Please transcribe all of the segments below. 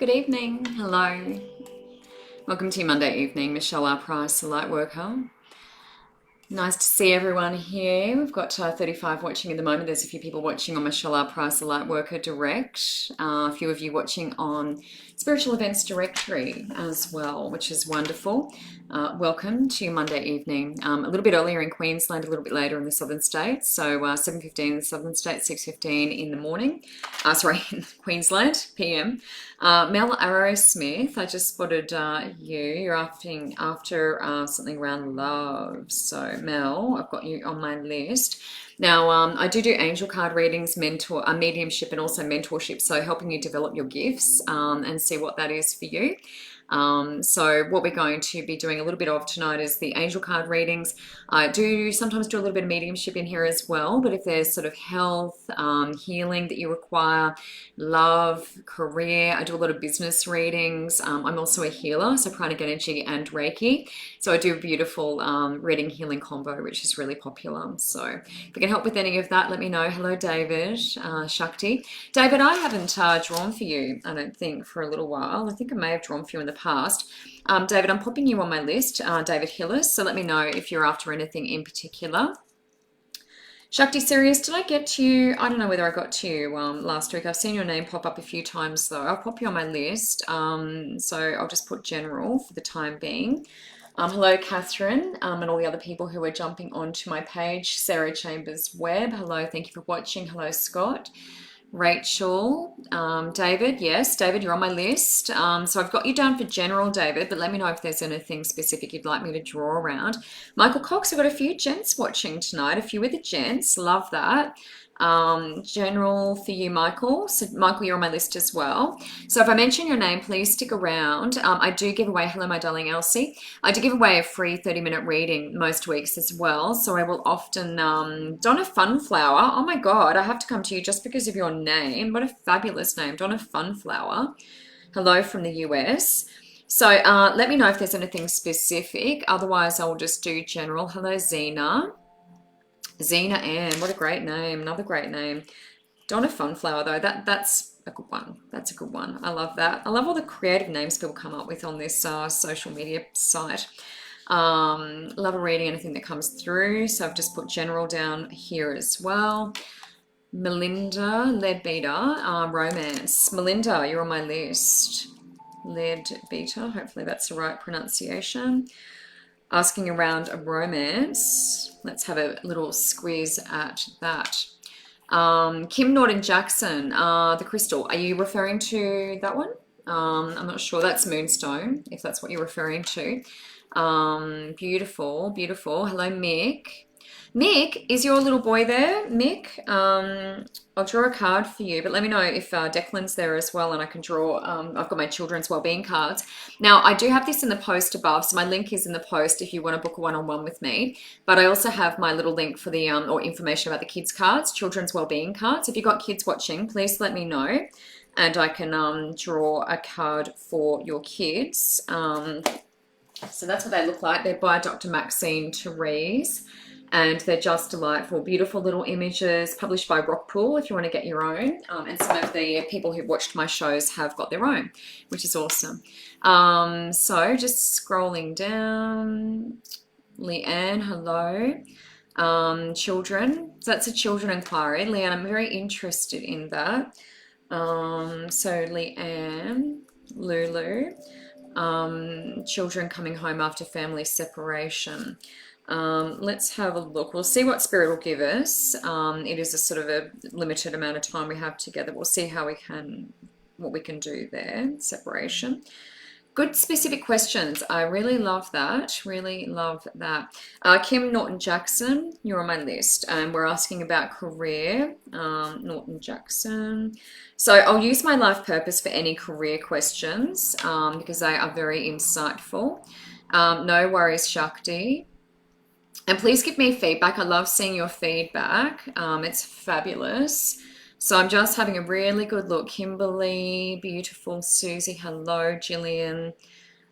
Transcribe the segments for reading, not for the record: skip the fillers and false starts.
Good evening. Hello. Welcome to your Monday evening. Michelle R. Price, the Lightworker. Nice to see everyone here. We've got 35 watching at the moment. There's a few people watching on Michelle R. Price, the Lightworker Direct. A few of you watching on Spiritual Events Directory as well, which is wonderful. Welcome to your Monday evening. A little bit earlier in Queensland, a little bit later in the southern states. So 7:15 in the southern states, 6:15 in the morning. In Queensland, PM. Mel Arrowsmith, I just spotted you. You're after something around love. So Mel, I've got you on my list. Now, I do angel card readings, mediumship, and also mentorship. So helping you develop your gifts and see what that is for you. So what we're going to be doing a little bit of tonight is the angel card readings. I do sometimes do a little bit of mediumship in here as well, but if there's sort of health, healing that you require, love, career, I do a lot of business readings. I'm also a healer, so pranic energy and Reiki. So I do a beautiful reading healing combo, which is really popular. So if I can help with any of that, let me know. Hello, David, Shakti. David, I haven't drawn for you, I don't think, for a little while. I think I may have drawn for you in the past. David, I'm popping you on my list, David Hillis, so let me know if you're after anything in particular. Shakti, serious, did I get to you? I don't know whether I got to you last week. I've seen your name pop up a few times though. I'll pop you on my list, so I'll just put general for the time being. Hello, Catherine, and all the other people who are jumping onto my page. Sarah Chambers Webb, hello, thank you for watching. Hello, Scott. Rachel, David, yes, David, you're on my list. So I've got you down for general, David, but let me know if there's anything specific you'd like me to draw around. Michael Cox, we've got a few gents watching tonight, a few with the gents, love that. General for you, Michael. So Michael, you're on my list as well. So if I mention your name, please stick around. I do give away, hello, my darling Elsie. I do give away a free 30-minute reading most weeks as well. So I will often, Donna Funflower. Oh my God, I have to come to you just because of your name. What a fabulous name, Donna Funflower. Hello from the US. So let me know if there's anything specific. Otherwise, I'll just do general. Hello, Zena. Zena Ann, what a great name. Another great name. Donna Funflower, though, that's a good one. That's a good one. I love that. I love all the creative names people come up with on this social media site. Love reading anything that comes through. So I've just put general down here as well. Melinda Leadbeater, romance. Melinda, you're on my list. Leadbeater, hopefully that's the right pronunciation. Asking around a romance. Let's have a little squeeze at that. Kim Norton-Jackson, the crystal. Are you referring to that one? I'm not sure. That's Moonstone, if that's what you're referring to. Beautiful, beautiful. Hello, Mick. Mick, is your little boy there? Mick, I'll draw a card for you, but let me know if Declan's there as well and I can draw. I've got my children's wellbeing cards. Now, I do have this in the post above, so my link is in the post if you want to book a one-on-one with me, but I also have my little link for the, or information about the kids' cards, children's wellbeing cards. If you've got kids watching, please let me know and I can draw a card for your kids. So that's what they look like. They're by Dr. Maxine Therese. And they're just delightful, beautiful little images published by Rockpool if you want to get your own. And some of the people who've watched my shows have got their own, which is awesome. So just scrolling down. Leanne, hello. Children, so that's a children inquiry. Leanne, I'm very interested in that. So Leanne, Lulu, children coming home after family separation. Let's have a look. We'll see what Spirit will give us. It is a sort of a limited amount of time we have together. We'll see how what we can do there. Separation. Good specific questions. I really love that. Really love that. Kim Norton-Jackson, you're on my list. We're asking about career. Norton-Jackson. So I'll use my life purpose for any career questions because they are very insightful. No worries, Shakti. And please give me feedback. I love seeing your feedback. It's fabulous. So I'm just having a really good look. Kimberly, beautiful. Susie, hello. Gillian,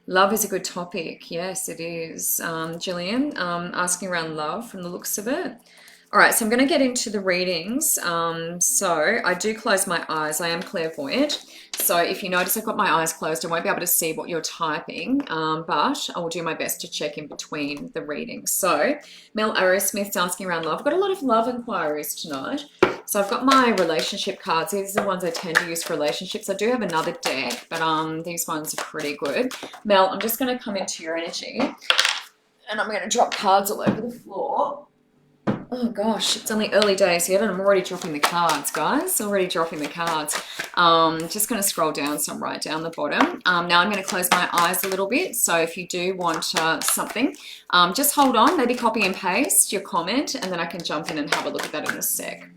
love is a good topic. Yes, it is. Gillian, asking around love from the looks of it. All right, so I'm going to get into the readings. So I do close my eyes. I am clairvoyant. So if you notice I've got my eyes closed, I won't be able to see what you're typing, but I will do my best to check in between the readings. So Mel Aerosmith's asking around love. I've got a lot of love inquiries tonight. So I've got my relationship cards. These are the ones I tend to use for relationships. I do have another deck, but these ones are pretty good. Mel, I'm just going to come into your energy, and I'm going to drop cards all over the floor. Oh gosh, it's only early days yet, and I'm already dropping the cards, guys. Already dropping the cards. Just going to scroll down some right down the bottom. Now I'm going to close my eyes a little bit. So if you do want something, just hold on. Maybe copy and paste your comment, and then I can jump in and have a look at that in a sec.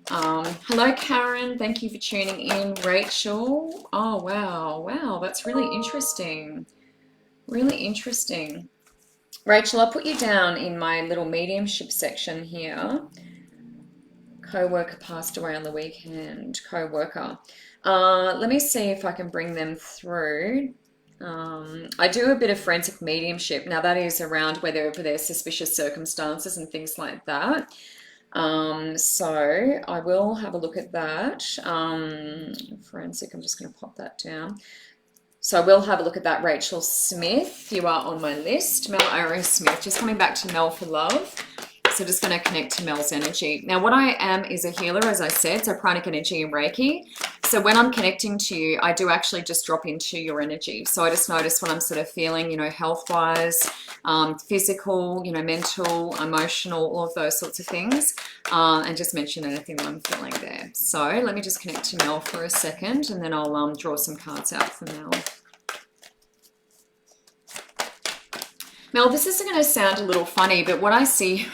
Hello, Karen. Thank you for tuning in. Rachel. Oh wow, wow, that's really interesting. Really interesting. Rachel, I'll put you down in my little mediumship section here. Co-worker passed away on the weekend. Co-worker. Let me see if I can bring them through. I do a bit of forensic mediumship. Now that is around whether there's suspicious circumstances and things like that. So I will have a look at that. Forensic, I'm just going to pop that down. So we'll have a look at that. Rachel Smith, you are on my list. Mel Aerosmith, just coming back to Mel for love. So just going to connect to Mel's energy. Now what I am is a healer, as I said, so pranic energy and Reiki. So when I'm connecting to you, I do actually just drop into your energy. So I just notice what I'm sort of feeling, you know, health-wise, physical, you know, mental, emotional, all of those sorts of things, and just mention anything that I'm feeling there. So let me just connect to Mel for a second, and then I'll draw some cards out for Mel. Mel, this is going to sound a little funny, but what I see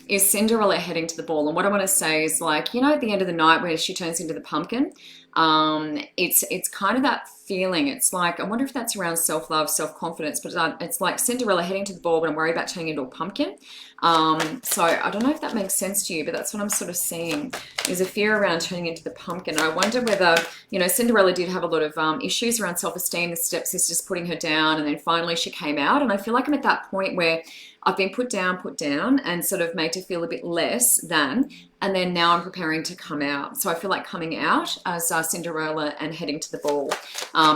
is Cinderella heading to the ball. And what I want to say is, like, you know, at the end of the night where she turns into the pumpkin, it's kind of that feeling. It's like, I wonder if that's around self-love, self-confidence, but it's like Cinderella heading to the ball, but I'm worried about turning into a pumpkin. So I don't know if that makes sense to you, but that's what I'm sort of seeing, is a fear around turning into the pumpkin. I wonder whether, you know, Cinderella did have a lot of issues around self-esteem, the stepsisters putting her down, and then finally she came out. And I feel like I'm at that point where I've been put down and sort of made to feel a bit less than, and then now I'm preparing to come out. So I feel like coming out as Cinderella and heading to the ball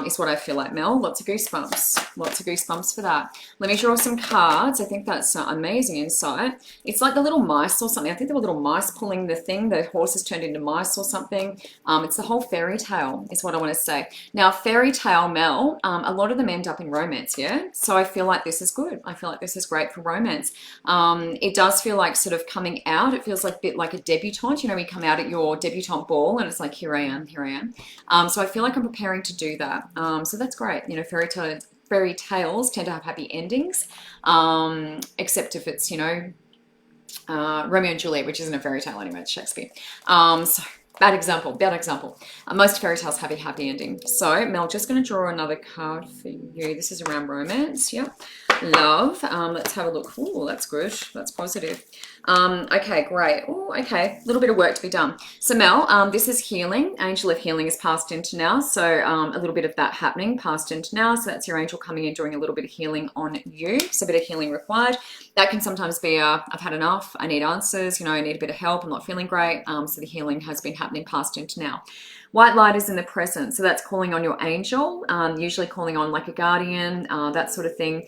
is what I feel like, Mel. Lots of goosebumps for that. Let me draw some cards. I think that's amazing insight. It's like the little mice or something. I think there were little mice pulling the thing. The horses turned into mice or something. It's the whole fairy tale is what I want to say. Now, fairy tale, Mel, a lot of them end up in romance, yeah? So I feel like this is good. I feel like this is great for romance. It does feel like sort of coming out. It feels like a bit like a debutante. You know, we come out at your debutante ball and it's like, here I am. So I feel like I'm preparing to do that. So that's great. You know, fairy tales tend to have happy endings, except if it's, you know, Romeo and Juliet, which isn't a fairy tale anyway, it's Shakespeare. So bad example. Most fairy tales have a happy ending. So Mel, just going to draw another card for you. This is around romance. Yep. Love. Let's have a look. Oh, that's good. That's positive. Okay, great. Oh, okay. A little bit of work to be done. So Mel, this is healing. Angel of healing is passed into now. So a little bit of that happening, passed into now. So that's your angel coming in, doing a little bit of healing on you. So a bit of healing required. That can sometimes be I've had enough. I need answers. You know, I need a bit of help. I'm not feeling great. So the healing has been happening, passed into now. White light is in the present. So that's calling on your angel, usually calling on like a guardian, that sort of thing.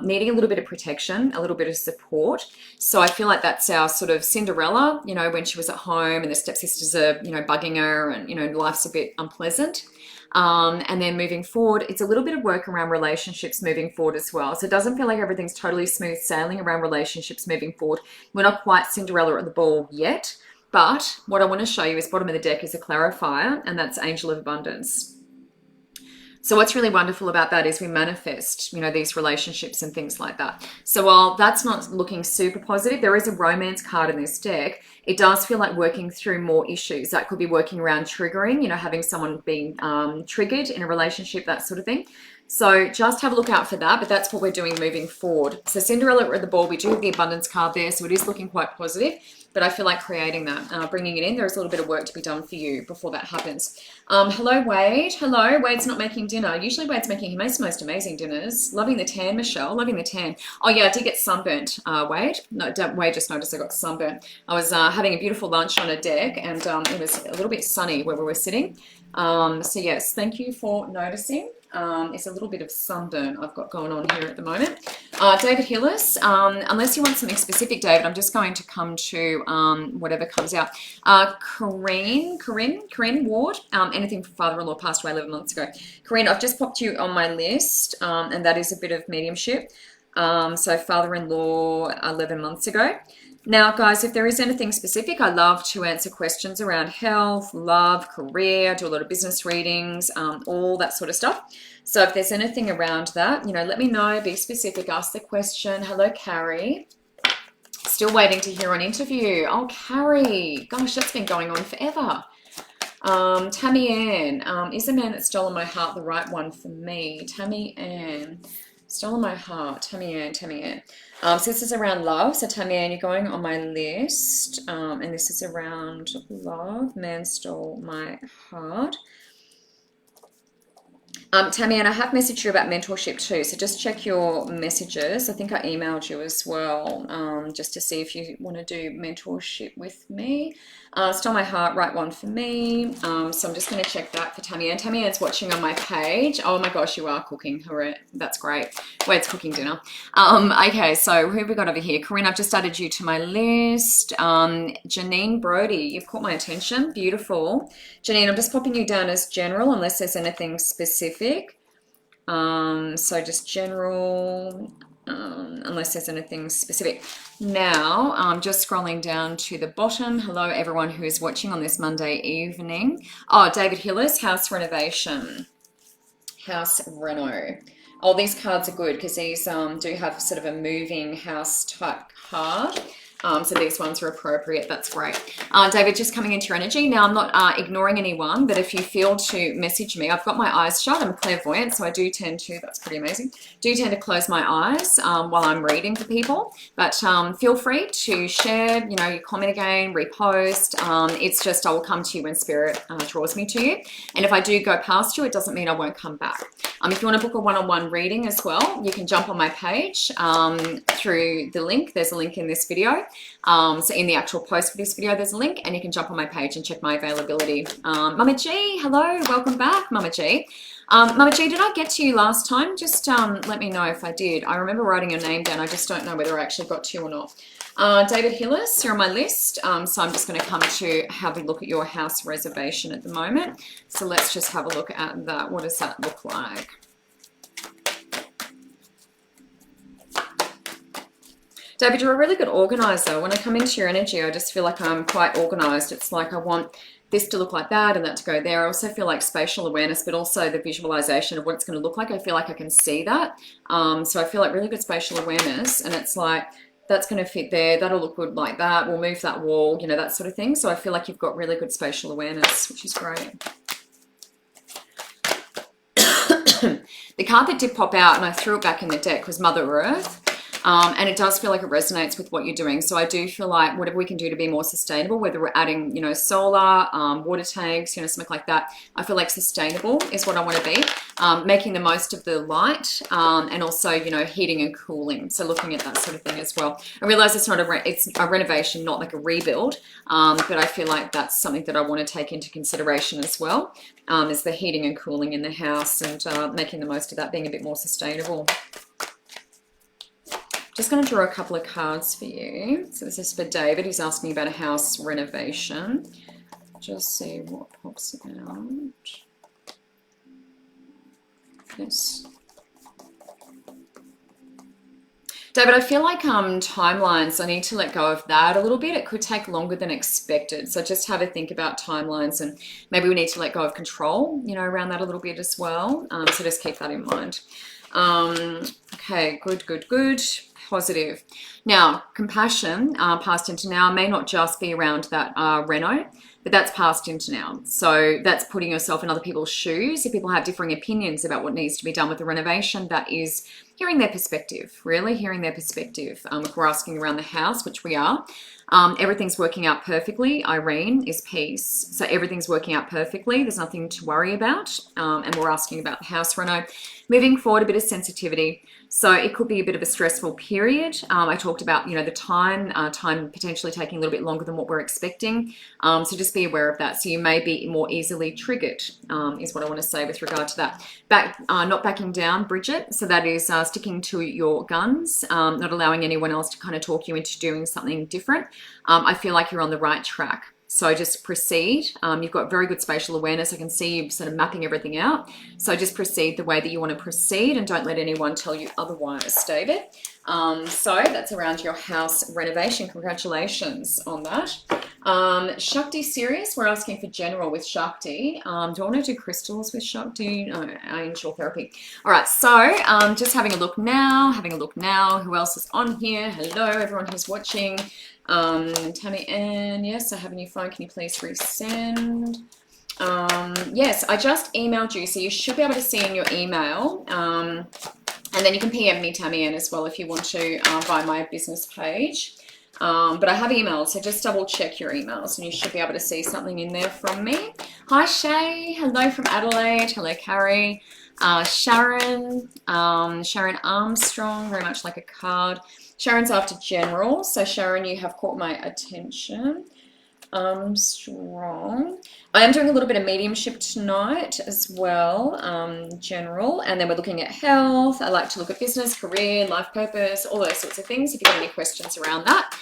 Needing a little bit of protection, a little bit of support. So I feel like that's our sort of Cinderella, you know, when she was at home and the stepsisters are, you know, bugging her and, you know, life's a bit unpleasant. And then moving forward, it's a little bit of work around relationships moving forward as well. So it doesn't feel like everything's totally smooth sailing around relationships moving forward. We're not quite Cinderella at the ball yet, but what I want to show you is bottom of the deck is a clarifier, and that's Angel of Abundance. So what's really wonderful about that is we manifest, you know, these relationships and things like that. So while that's not looking super positive, there is a romance card in this deck. It does feel like working through more issues. That could be working around triggering, you know, having someone being triggered in a relationship, that sort of thing. So just have a look out for that, but that's what we're doing moving forward. So Cinderella at the ball, we do have the abundance card there, so it is looking quite positive, but I feel like creating that, bringing it in. There's a little bit of work to be done for you before that happens. Hello, Wade. Hello. Wade's not making dinner. Usually Wade's making, he makes the most amazing dinners. Loving the tan, Michelle. Loving the tan. Oh, yeah, I did get sunburnt, Wade. No, Wade just noticed I got sunburnt. I was having a beautiful lunch on a deck, and it was a little bit sunny where we were sitting. So yes, thank you for noticing. It's a little bit of sunburn I've got going on here at the moment. David Hillis, unless you want something specific, David, I'm just going to come to whatever comes out. Corinne Ward, anything for father-in-law passed away 11 months ago. Corinne, I've just popped you on my list, and that is a bit of mediumship. So father-in-law 11 months ago. Now, guys, if there is anything specific, I love to answer questions around health, love, career. I do a lot of business readings, all that sort of stuff. So if there's anything around that, let me know, be specific, ask the question. Hello, Carrie. Still waiting to hear an interview. Oh, Carrie. Gosh, that's been going on forever. Tammy Ann. Is the man that stole my heart the right one for me? Tammy Ann. Stolen my heart. Tammy Ann. So this is around love. So Tammy Ann, you're going on my list. And this is around love. Man stole my heart. Tammy Ann, I have messaged you about mentorship too. So just check your messages. I think I emailed you as well, just to see if you want to do mentorship with me. Stole my heart, right one for me. So I'm just going to check that for Tammy Ann. Tammy Ann's watching on my page. Oh my gosh, you are cooking. Hooray. That's great. Wade's cooking dinner. Okay, so who have we got over here? Corinne, I've just added you to my list. Janine Brody, you've caught my attention. Beautiful. Janine, I'm just popping you down as general unless there's anything specific. So just general, unless there's anything specific. Now, I'm just scrolling down to the bottom. Hello, everyone who is watching on this Monday evening. Oh, David Hillis, house renovation. House reno. Oh, these cards are good because these do have sort of a moving house type card. So these ones are appropriate. That's great. David, just coming into your energy. Now, I'm not ignoring anyone, but if you feel to message me, I've got my eyes shut. I'm clairvoyant, so I do tend to, that's pretty amazing, do tend to close my eyes while I'm reading for people. But feel free to share, you comment again, repost. It's just I will come to you when spirit draws me to you. And if I do go past you, it doesn't mean I won't come back. If you want to book a one-on-one reading as well, you can jump on my page through the link. There's a link in this video. So in the actual post for this video, there's a link and you can jump on my page and check my availability. Mama G, hello, welcome back, Mama G. Mama G, did I get to you last time? Just let me know if I did. I remember writing your name down. I just don't know whether I actually got to you or not. David Hillis, you're on my list. So I'm just going to come to have a look at your house reservation at the moment. So let's just have a look at that. What does that look like? David, you're a really good organizer. When I come into your energy, I just feel like I'm quite organized. It's like I want this to look like that and that to go there. I also feel like spatial awareness, but also the visualization of what it's going to look like. I feel like I can see that. So I feel like really good spatial awareness, and it's like, that's going to fit there. That'll look good like that. We'll move that wall, that sort of thing. So I feel like you've got really good spatial awareness, which is great. The card that did pop out, and I threw it back in the deck, was Mother Earth. And it does feel like it resonates with what you're doing. So I do feel like whatever we can do to be more sustainable, whether we're adding, solar, water tanks, something like that, I feel like sustainable is what I want to be. Making the most of the light, and also, heating and cooling. So looking at that sort of thing as well. I realize it's a renovation, not like a rebuild. But I feel like that's something that I want to take into consideration as well, is the heating and cooling in the house, and making the most of that, being a bit more sustainable. Just going to draw a couple of cards for you. So this is for David. He's asking me about a house renovation. Just see what pops out. Yes. David, I feel like timelines, I need to let go of that a little bit. It could take longer than expected. So just have a think about timelines, and maybe we need to let go of control, around that a little bit as well. So just keep that in mind. Okay, good. Positive. Now, compassion, past into now, may not just be around that reno, but that's past into now. So that's putting yourself in other people's shoes. If people have differing opinions about what needs to be done with the renovation, that is hearing their perspective, really hearing their perspective. If we're asking around the house, which we are, everything's working out perfectly. Irene is peace. So everything's working out perfectly. There's nothing to worry about. And we're asking about the house reno. Moving forward, a bit of sensitivity. So it could be a bit of a stressful period. I talked about, the time potentially taking a little bit longer than what we're expecting. So just be aware of that. So you may be more easily triggered, is what I want to say with regard to that. Not backing down, Bridget. So that is sticking to your guns, not allowing anyone else to kind of talk you into doing something different. I feel like you're on the right track. So just proceed. You've got very good spatial awareness. I can see you sort of mapping everything out. So just proceed the way that you want to proceed and don't let anyone tell you otherwise, David. So that's around your house renovation. Congratulations on that. Shakti Sirius, we're asking for general with Shakti. Do I want to do crystals with Shakti? No, angel therapy. All right, so just having a look now. Who else is on here? Hello, everyone who's watching. Tammy Ann, yes, I have a new phone. Can you please resend? Yes, I just emailed you, so you should be able to see in your email. And then you can PM me, Tammy Ann, as well if you want to via my business page. But I have emailed, so just double check your emails and you should be able to see something in there from me. Hi, Shay. Hello from Adelaide. Hello, Carrie. Sharon. Sharon Armstrong, very much like a card. Sharon's after general. So Sharon, you have caught my attention. Armstrong. I am doing a little bit of mediumship tonight as well, general. And then we're looking at health. I like to look at business, career, life purpose, all those sorts of things. If you've got any questions around that,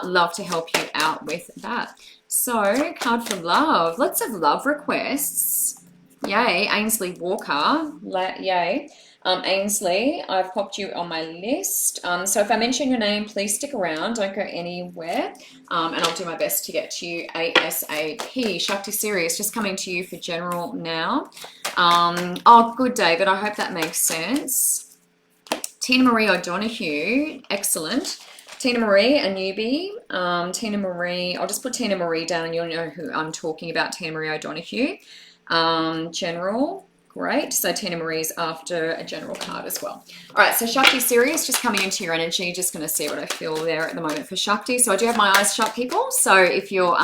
love to help you out with that. So, card for love. Lots of love requests. Yay. Ainsley Walker. Yay. Ainsley, I've popped you on my list. So if I mention your name, please stick around. Don't go anywhere. And I'll do my best to get to you ASAP. Shakti Sirius, just coming to you for general now. Oh, good, David. I hope that makes sense. Tina Marie O'Donoghue. Excellent. Tina Marie, a newbie. Tina Marie, I'll just put Tina Marie down and you'll know who I'm talking about. Tina Marie O'Donoghue. General. Great. So Tina Marie's after a general card as well. All right. So Shakti Sirius, just coming into your energy. Just going to see what I feel there at the moment for Shakti. So I do have my eyes shut, people. So if you're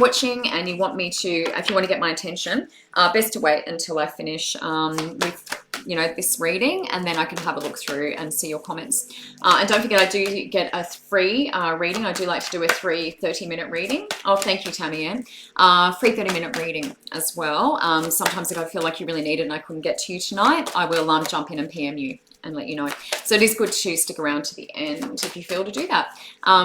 watching and you want me to, if you want to get my attention, best to wait until I finish with this reading, and then I can have a look through and see your comments. And don't forget, I do get a free reading. I do like to do a free 30-minute reading. Oh, thank you, Tammy Ann. Free 30-minute reading as well. Sometimes if I feel like you really need it and I couldn't get to you tonight, I will jump in and PM you and let you know. So it is good to stick around to the end if you feel to do that.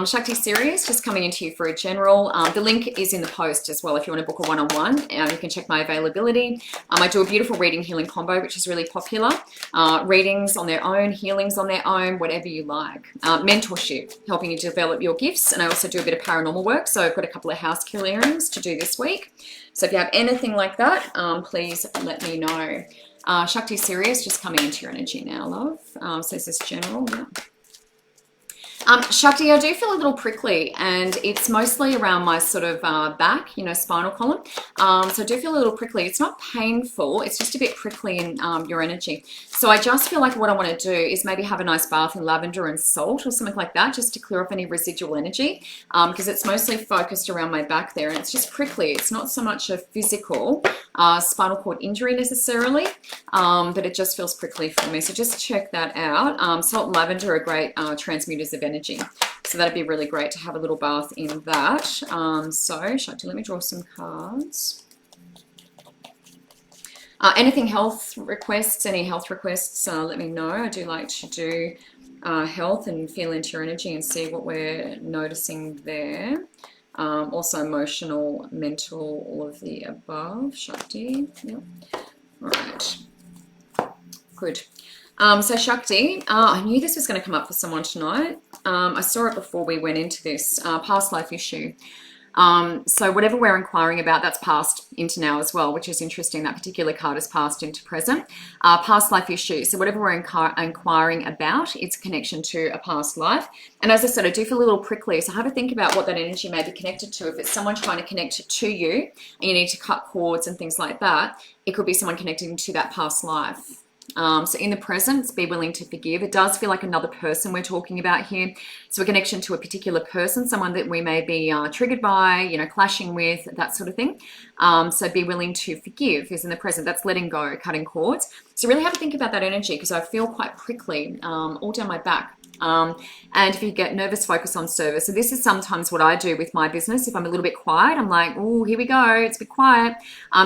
Shakti Sirius, just coming into you for a general. The link is in the post as well if you want to book a one-on-one. You can check my availability. I do a beautiful reading healing combo, which is really popular. Readings on their own, healings on their own, whatever you like. Mentorship, helping you develop your gifts. And I also do a bit of paranormal work. So I've got a couple of house clearings to do this week. So if you have anything like that, please let me know. Shakti Sirius, just coming into your energy now, love. So this is general, yeah. Shakti, I do feel a little prickly, and it's mostly around my sort of back, spinal column. So I do feel a little prickly. It's not painful. It's just a bit prickly in your energy. So I just feel like what I want to do is maybe have a nice bath in lavender and salt or something like that, just to clear off any residual energy, because it's mostly focused around my back there, and it's just prickly. It's not so much a physical spinal cord injury necessarily, but it just feels prickly for me. So just check that out. Salt and lavender are great transmuters of energy. So that'd be really great to have a little bath in that. So Shakti, let me draw some cards. Anything health requests, any health requests, let me know. I do like to do health and feel into your energy and see what we're noticing there. Also emotional, mental, all of the above. Shakti, yep. All right, good. So Shakti, I knew this was going to come up for someone tonight. I saw it before we went into this past life issue. So whatever we're inquiring about, that's passed into now as well, which is interesting. That particular card is passed into present. Past life issue. So whatever we're inquiring about, it's a connection to a past life. And as I said, I do feel a little prickly. So have a think about what that energy may be connected to. If it's someone trying to connect to you and you need to cut cords and things like that, it could be someone connecting to that past life. So in the present, be willing to forgive. It does feel like another person we're talking about here. So a connection to a particular person, someone that we may be triggered by, you know, clashing with, that sort of thing. So be willing to forgive is in the present. That's letting go, cutting cords. So really have to think about that energy, because I feel quite prickly all down my back. And if you get nervous, focus on service. So this is sometimes what I do with my business. If I'm a little bit quiet, I'm like, oh, here we go, it's a bit quiet.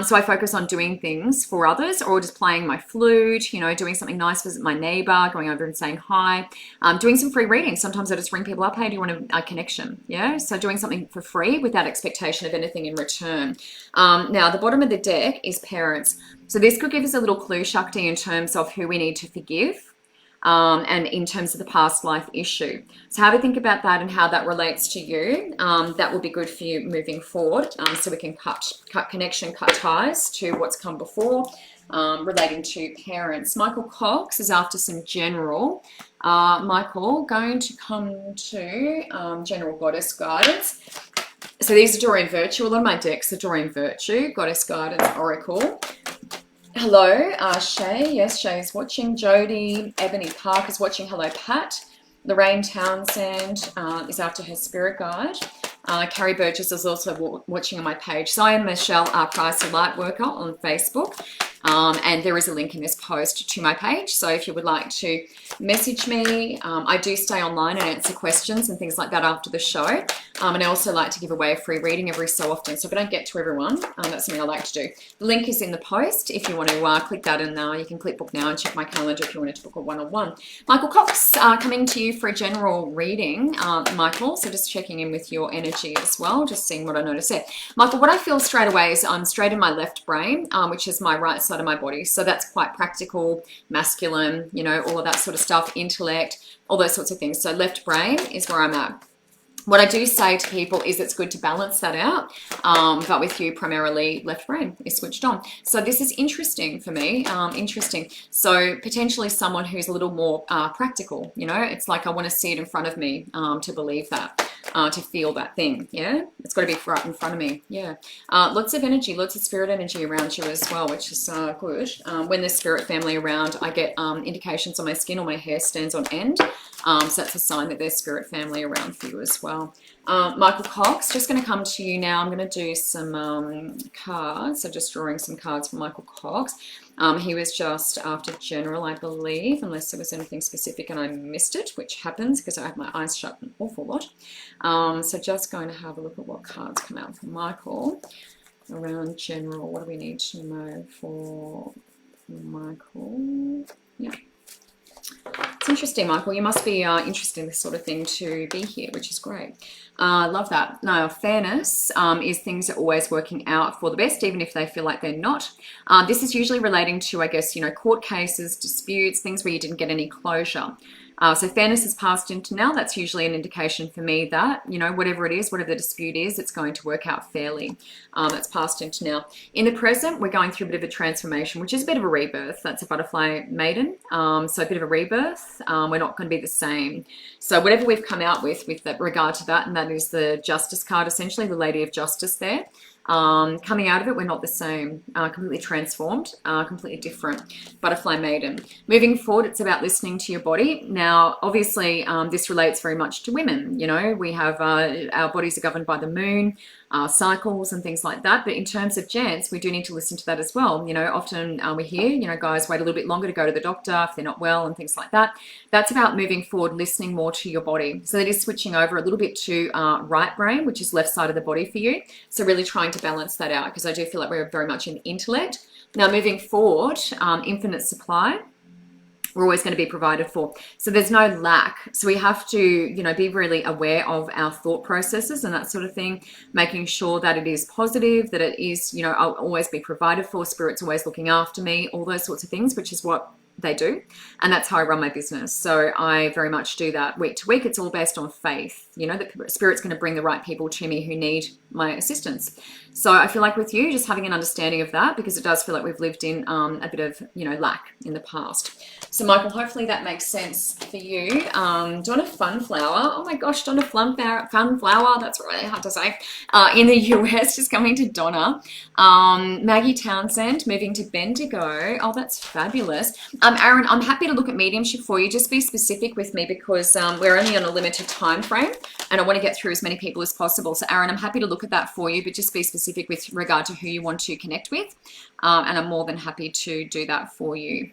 So I focus on doing things for others, or just playing my flute, you know, doing something nice, visit my neighbor, going over and saying hi, doing some free readings. Sometimes I just ring people up, hey, do you want a connection? Yeah, so doing something for free without expectation of anything in return. Now, the bottom of the deck is parents. So this could give us a little clue, Shakti, in terms of who we need to forgive. And in terms of the past life issue. So have a think about that and how that relates to you. That will be good for you moving forward. So we can cut connection, cut ties to what's come before, relating to parents. Michael Cox is after some general. Michael, going to come to general goddess guidance. So these are Doreen Virtue. A lot of my decks are Doreen Virtue, goddess guidance, oracle. Hello, Shay. Yes, Shay is watching. Jody, Ebony Park is watching. Hello, Pat. Lorraine Townsend is after her spirit guide. Carrie Burgess is also watching on my page. So I am Michelle Price, a light worker on Facebook. And there is a link in this post to my page. So if you would like to message me, I do stay online and answer questions and things like that after the show. And I also like to give away a free reading every so often. So if I don't get to everyone, that's something I like to do. The link is in the post. If you want to click that, and you can click book now and check my calendar if you wanted to book a one-on-one. Michael Cox, coming to you for a general reading, Michael. So just checking in with your energy as well, just seeing what I notice there. Michael, what I feel straight away is I'm straight in my left brain, which is my right side of my body. So that's quite practical, masculine, you know, all of that sort of stuff, intellect, all those sorts of things. So left brain is where I'm at. What I do say to people is it's good to balance that out, but with you primarily left brain is switched on. So this is interesting for me, interesting. So potentially someone who's a little more practical, you know, it's like I want to see it in front of me to believe that, to feel that thing, yeah? It's got to be right in front of me, yeah. Lots of energy, lots of spirit energy around you as well, which is good. When there's spirit family around, I get indications on my skin or my hair stands on end. So that's a sign that there's spirit family around for you as well. Michael Cox, just going to come to you now. I'm going to do some cards. So just drawing some cards for Michael Cox. He was just after general, I believe, unless there was anything specific and I missed it, which happens because I have my eyes shut an awful lot. So just going to have a look at what cards come out for Michael around general. What do we need to know for Michael? Yeah. It's interesting, Michael. You must be interested in this sort of thing to be here, which is great. Love that. Now, fairness is things are always working out for the best, even if they feel like they're not. This is usually relating to, I guess, you know, court cases, disputes, things where you didn't get any closure. So fairness is passed into now. That's usually an indication for me that, you know, whatever it is, whatever the dispute is, it's going to work out fairly. That's passed into now. In the present, we're going through a bit of a transformation, which is a bit of a rebirth. That's a butterfly maiden. So a bit of a rebirth. We're not going to be the same. So whatever we've come out with that regard to that, and that is the Justice card, essentially, the Lady of Justice there. Coming out of it, we're not the same, completely transformed, completely different. Butterfly maiden. Moving forward, it's about listening to your body. Now, obviously, this relates very much to women. You know, we have our bodies are governed by the moon, cycles and things like that. But in terms of gents, we do need to listen to that as well. You know, often we hear, you know, guys wait a little bit longer to go to the doctor if they're not well and things like that. That's about moving forward, listening more to your body. So that is switching over a little bit to right brain, which is left side of the body for you. So really trying to balance that out, because I do feel like we're very much in intellect. Now, moving forward, infinite supply. We're always going to be provided for. So there's no lack. So we have to, you know, be really aware of our thought processes and that sort of thing, making sure that it is positive, that it is, you know, I'll always be provided for. Spirit's always looking after me, all those sorts of things, which is what they do. And that's how I run my business. So I very much do that week to week. It's all based on faith, you know, that Spirit's going to bring the right people to me who need my assistance. So I feel like with you, just having an understanding of that, because it does feel like we've lived in a bit of, you know, lack in the past. So Michael, hopefully that makes sense for you. Donna Funflower, oh my gosh, Donna Funflower, that's really hard to say. In the US, just coming to Donna. Maggie Townsend, moving to Bendigo. Oh, that's fabulous. Aaron, I'm happy to look at mediumship for you. Just be specific with me because we're only on a limited time frame and I want to get through as many people as possible. So Aaron, I'm happy to look at that for you, but just be specific with regard to who you want to connect with. And I'm more than happy to do that for you.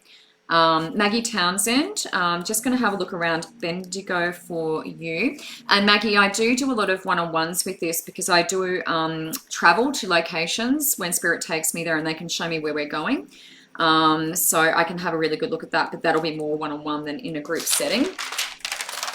Maggie Townsend, just going to have a look around Bendigo for you. And Maggie, I do a lot of one-on-ones with this because I do travel to locations when Spirit takes me there and they can show me where we're going. So I can have a really good look at that, but that'll be more one-on-one than in a group setting,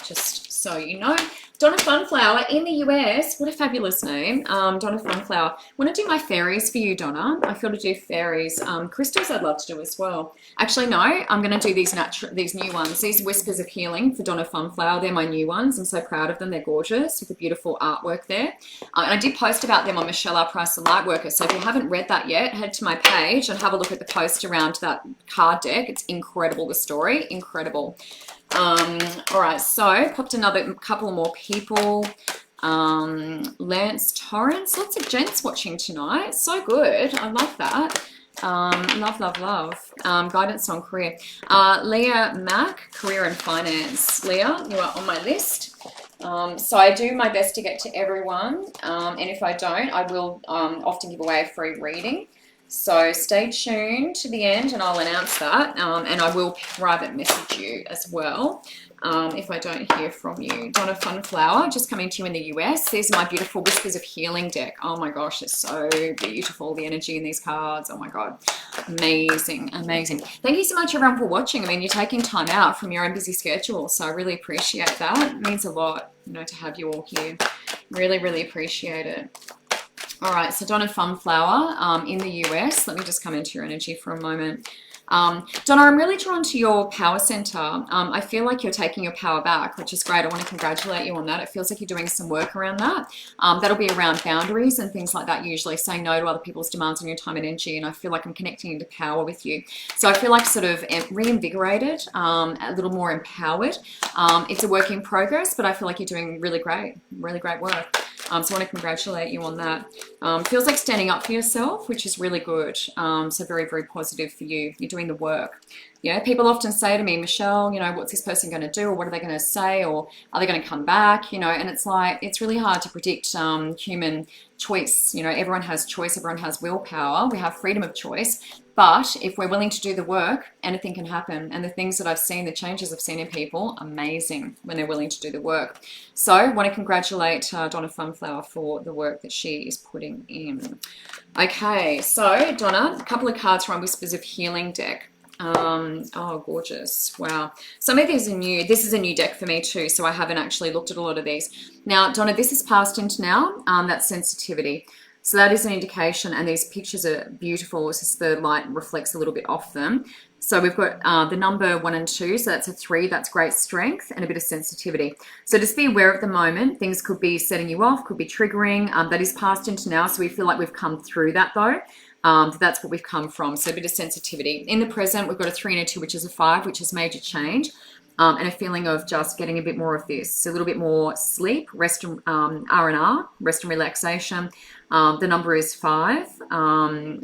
just so you know. Donna Funflower in the US, what a fabulous name. Donna Funflower. Want to do my fairies for you, Donna? I feel to do fairies. Crystals I'd love to do as well. Actually, no, I'm going to do these new ones. These Whispers of Healing for Donna Funflower. They're my new ones. I'm so proud of them. They're gorgeous with the beautiful artwork there. And I did post about them on Michelle R. Price, the Lightworker. So if you haven't read that yet, head to my page and have a look at the post around that card deck. It's incredible, the story. Incredible. All right, so popped another couple more people. Lance Torrance, lots of gents watching tonight. So good. I love that. Love. Guidance on career. Leah Mack, career and finance. Leah, you are on my list. So I do my best to get to everyone. And if I don't, I will often give away a free reading. So stay tuned to the end and I'll announce that. And I will private message you as well if I don't hear from you. Donna Funflower, just coming to you in the US. These are my beautiful Whispers of Healing deck. Oh my gosh, it's so beautiful. The energy in these cards. Oh my God. Amazing. Thank you so much everyone for watching. I mean, you're taking time out from your own busy schedule. So I really appreciate that. It means a lot, you know, to have you all here. Really appreciate it. All right, so Donna Funflower in the US. Let me just come into your energy for a moment. Donna, I'm really drawn to your power center. I feel like you're taking your power back, which is great. I want to congratulate you on that. It feels like you're doing some work around that. That'll be around boundaries and things like that, usually saying no to other people's demands on your time and energy. And I feel like I'm connecting into power with you. So I feel like sort of reinvigorated, a little more empowered. It's a work in progress, but I feel like you're doing really great work. So I want to congratulate you on that. Feels like standing up for yourself, which is really good. So very positive for you. You're doing the work. Yeah, people often say to me, Michelle, you know, what's this person going to do, or what are they going to say, or are they going to come back? You know, and it's like, it's really hard to predict human choice. You know, everyone has choice, everyone has willpower. We have freedom of choice. But if we're willing to do the work, anything can happen. And the things that I've seen, the changes I've seen in people, amazing when they're willing to do the work. So I want to congratulate Donna Funflower for the work that she is putting in. Okay, so Donna, a couple of cards from Whispers of Healing deck. Oh, gorgeous. Wow. Some of these are new. This is a new deck for me too, so I haven't actually looked at a lot of these. Now, Donna, this is passed into now. That's sensitivity. So that is an indication, and these pictures are beautiful. It's just the light reflects a little bit off them. So we've got the number 1 and 2, so that's a 3. That's great strength and a bit of sensitivity. So just be aware at the moment. Things could be setting you off, could be triggering. That is passed into now, so we feel like we've come through that though. That's what we've come from, so a bit of sensitivity. In the present, we've got a 3 and a 2, which is a 5, which is major change. And a feeling of just getting a bit more of this, a little bit more sleep, rest and R&R, rest and relaxation. The number is 5.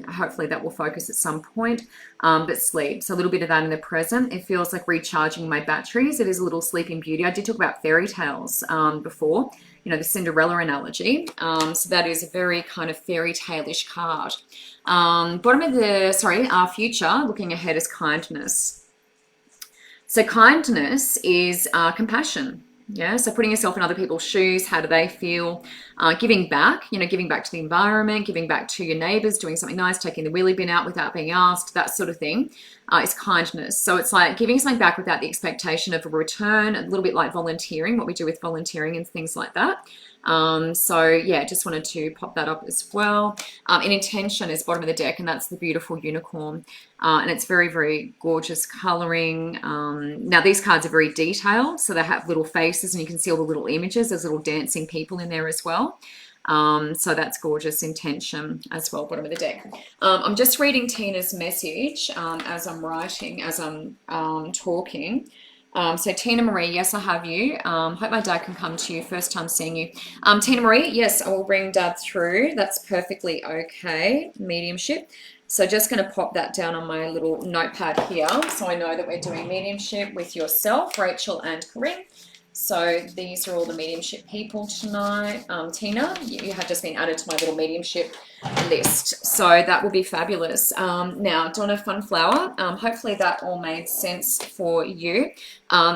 Hopefully that will focus at some point, but sleep. So a little bit of that in the present. It feels like recharging my batteries. It is a little Sleeping Beauty. I did talk about fairy tales before, you know, the Cinderella analogy. So that is a very kind of fairy tale-ish card. Bottom of the, our future, looking ahead, is kindness. So kindness is compassion. Yeah, so putting yourself in other people's shoes, how do they feel? Giving back, you know, giving back to the environment, giving back to your neighbors, doing something nice, taking the wheelie bin out without being asked, that sort of thing is kindness. So it's like giving something back without the expectation of a return, a little bit like volunteering, what we do with volunteering and things like that. So yeah, just wanted to pop that up as well. In intention is bottom of the deck, and that's the beautiful unicorn. And it's very gorgeous coloring. Now these cards are very detailed, so they have little faces and you can see all the little images. There's little dancing people in there as well. So that's gorgeous intention as well, bottom of the deck. I'm just reading Tina's message as I'm writing, as I'm talking. So Tina Marie, yes, I have you. Hope my dad can come to you. First time seeing you. Tina Marie, yes, I will bring dad through. That's perfectly okay. Mediumship. So just going to pop that down on my little notepad here so I know that we're doing mediumship with yourself, Rachel and Corinne. So these are all the mediumship people tonight. Tina, you have just been added to my little mediumship list. So that will be fabulous. Now, Donna Funflower, hopefully that all made sense for you.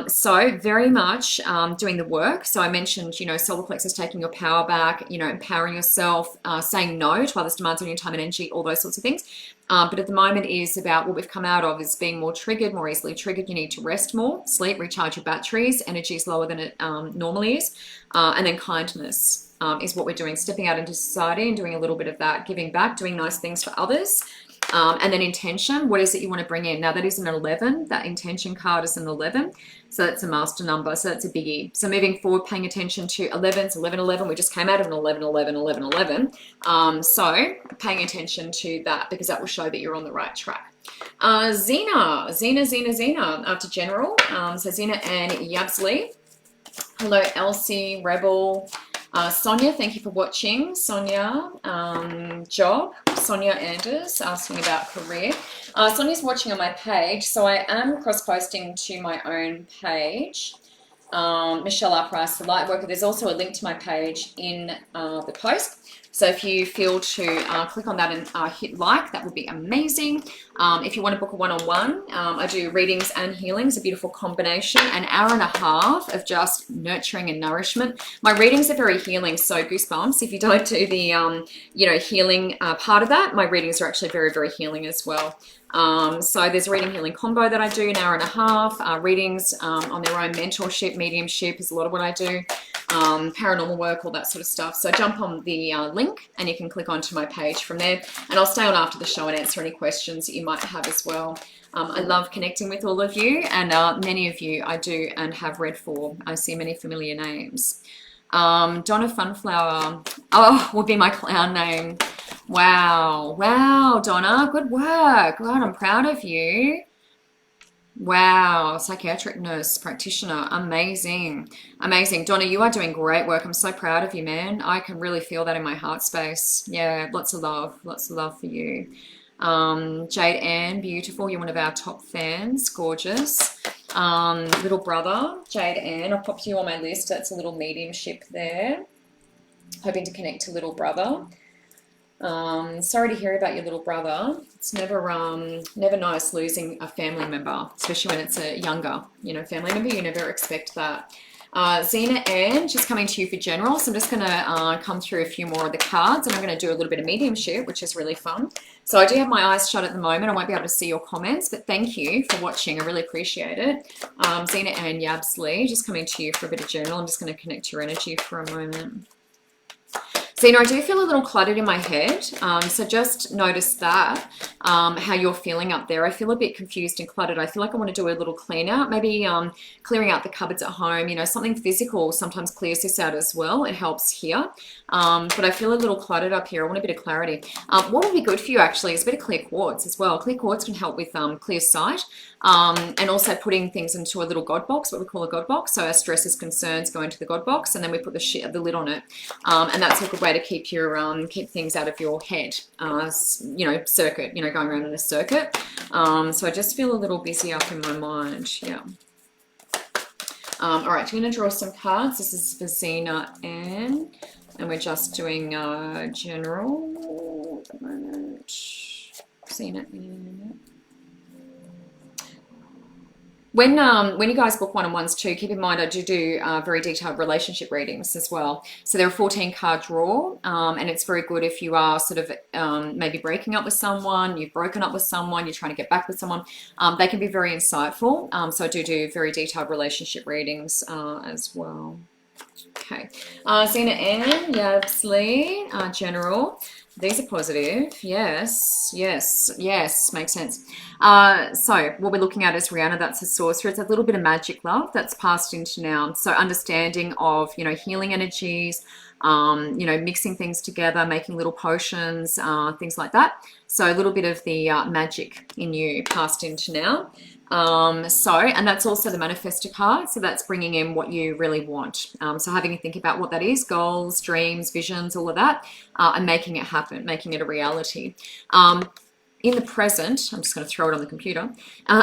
So very much doing the work. So I mentioned, solar plexus, taking your power back, empowering yourself, saying no to others' demands on your time and energy, all those sorts of things. But at the moment is about what we've come out of is being more triggered, more easily triggered. You need to rest more, sleep, recharge your batteries. Energy is lower than it normally is. And then kindness is what we're doing, stepping out into society and doing a little bit of that, giving back, doing nice things for others. And then intention, what is it you want to bring in? Now that is an 11. That intention card is an 11. So that's a master number. So that's a biggie. So moving forward, paying attention to 11s, 11, 11. We just came out of an 11, 11, 11, 11. So paying attention to that because that will show that you're on the right track. Zena, after General. So Zena and Yabsley. Hello, Elsie, Rebel. Sonia, thank you for watching. Sonia, Job, Sonia Anders asking about career. Sonia's watching on my page, so I am cross-posting to my own page. Michelle R. Price, the Lightworker. There's also a link to my page in the post. So if you feel to click on that and hit like, that would be amazing. If you want to book a one-on-one, I do readings and healings, a beautiful combination, an hour and a half of just nurturing and nourishment. My readings are very healing, so goosebumps. If you don't do the, healing part of that, my readings are actually very, very healing as well. So there's a reading healing combo that I do, an hour and a half. Readings on their own, mentorship, mediumship is a lot of what I do. Paranormal work, all that sort of stuff. So jump on the link and you can click onto my page from there. And I'll stay on after the show and answer any questions that you might have as well. I love connecting with all of you, and many of you I do and have read for. I see many familiar names. Donna Funflower, would be my clown name. Wow, Donna, good work. God, I'm proud of you. Wow, psychiatric nurse practitioner, amazing. Donna, you are doing great work. I'm so proud of you, man. I can really feel that in my heart space. Yeah, lots of love for you. Jade Ann, beautiful. You're one of our top fans, gorgeous. Little brother, Jade Ann, I'll pop you on my list. That's a little mediumship there. Hoping to connect to little brother. Sorry to hear about your little brother. It's never nice losing a family member, especially when it's a younger, family member. You never expect that. Zena Ann, just coming to you for general. So I'm just going to come through a few more of the cards, and I'm going to do a little bit of mediumship, which is really fun. So I do have my eyes shut at the moment. I won't be able to see your comments, but thank you for watching. I really appreciate it. Zena Ann Yabsley, just coming to you for a bit of general. I'm just going to connect your energy for a moment. Zena, I do feel a little cluttered in my head, so just notice that, how you're feeling up there. I feel a bit confused and cluttered. I feel like I want to do a little clean out, maybe clearing out the cupboards at home, something physical sometimes clears this out as well. It helps here, but I feel a little cluttered up here. I want a bit of clarity. What would be good for you actually is a bit of clear quartz as well. Clear quartz can help with clear sight. And also putting things into a little God box, what we call a God box. So our stresses, concerns go into the God box, and then we put the lid on it. And that's a good way to keep your keep things out of your head. Circuit. Going around in a circuit. So I just feel a little busy up in my mind. Yeah. All right, I'm going to draw some cards. This is for Zena Ann, and we're just doing general at the moment. Zena Ann. When you guys book one-on-ones too, keep in mind I do very detailed relationship readings as well. So they're a 14-card draw, and it's very good if you are sort of maybe breaking up with someone, you've broken up with someone, you're trying to get back with someone. They can be very insightful. So I do very detailed relationship readings as well. Okay, Zena Ann, Yabsley, general. These are positive. Yes, makes sense. So what we're looking at is Rihanna, that's a sorcerer. It's a little bit of magic love that's passed into now. So understanding of, healing energies, mixing things together, making little potions, things like that. So a little bit of the magic in you passed into now. And that's also the manifestor card. So that's bringing in what you really want. So having you think about what that is, goals, dreams, visions, all of that, and making it happen, making it a reality. in the present, I'm just going to throw it on the computer.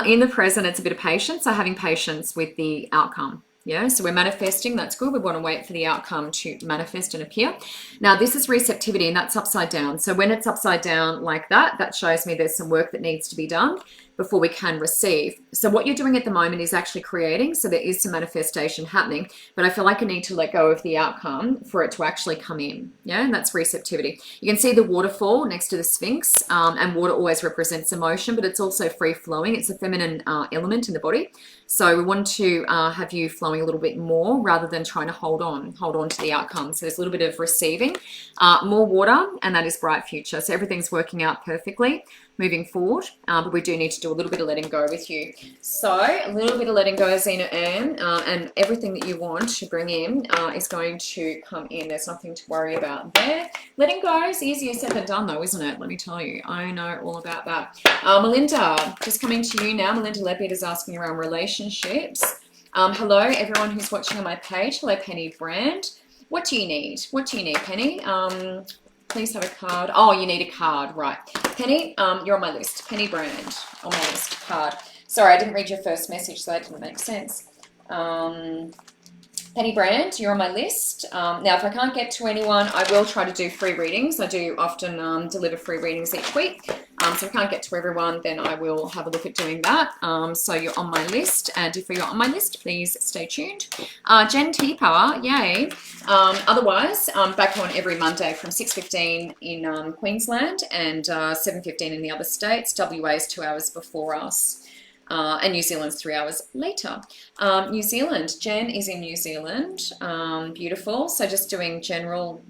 In the present, it's a bit of patience. So having patience with the outcome. Yeah, so we're manifesting, that's good. We want to wait for the outcome to manifest and appear. Now, this is receptivity, and that's upside down. So when it's upside down like that, that shows me there's some work that needs to be done before we can receive. So what you're doing at the moment is actually creating, so there is some manifestation happening, but I feel like I need to let go of the outcome for it to actually come in. Yeah, and that's receptivity. You can see the waterfall next to the Sphinx, and water always represents emotion, but it's also free flowing. It's a feminine element in the body. So we want to have you flowing a little bit more rather than trying to hold on to the outcome. So there's a little bit of receiving, more water, and that is bright future. So everything's working out perfectly moving forward, but we do need to do a little bit of letting go with you. So a little bit of letting go, Zena Ann, and everything that you want to bring in is going to come in. There's nothing to worry about there. Letting go is easier said than done though, isn't it? Let me tell you, I know all about that. Melinda, just coming to you now. Melinda Lepitt is asking around relationships. Hello, everyone who's watching on my page. Hello, Penny Brand. What do you need? What do you need, Penny? Please have a card. Oh, you need a card, right. Penny, you're on my list. Penny Brand, on my list, card. Sorry, I didn't read your first message, so that didn't make sense. Penny Brand, you're on my list. Now, if I can't get to anyone, I will try to do free readings. I do often deliver free readings each week. So if I can't get to everyone, then I will have a look at doing that. So you're on my list, and if you're on my list, please stay tuned. Jen Teeper, yay. Otherwise, I'm back on every Monday from 6:15 in Queensland and 7:15 in the other states. WA is 2 hours before us. And New Zealand's 3 hours later. New Zealand, Jen is in New Zealand. Beautiful. So just doing general,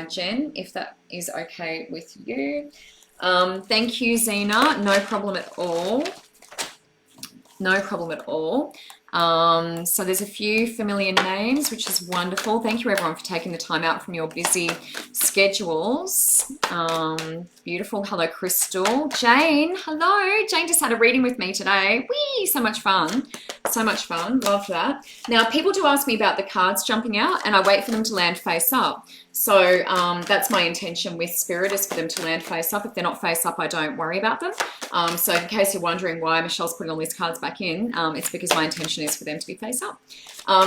Jen, if that is okay with you. Thank you, Zena. No problem at all. No problem at all. So there's a few familiar names, which is wonderful. Thank you everyone for taking the time out from your busy schedules. Beautiful. Hello, Crystal. Jane, hello. Jane just had a reading with me today. Whee, so much fun. So much fun. Love that. Now, people do ask me about the cards jumping out, and I wait for them to land face up. So that's my intention with Spirit, is for them to land face up. If they're not face up, I don't worry about them. So in case you're wondering why Michelle's putting all these cards back in, it's because my intention is for them to be face up.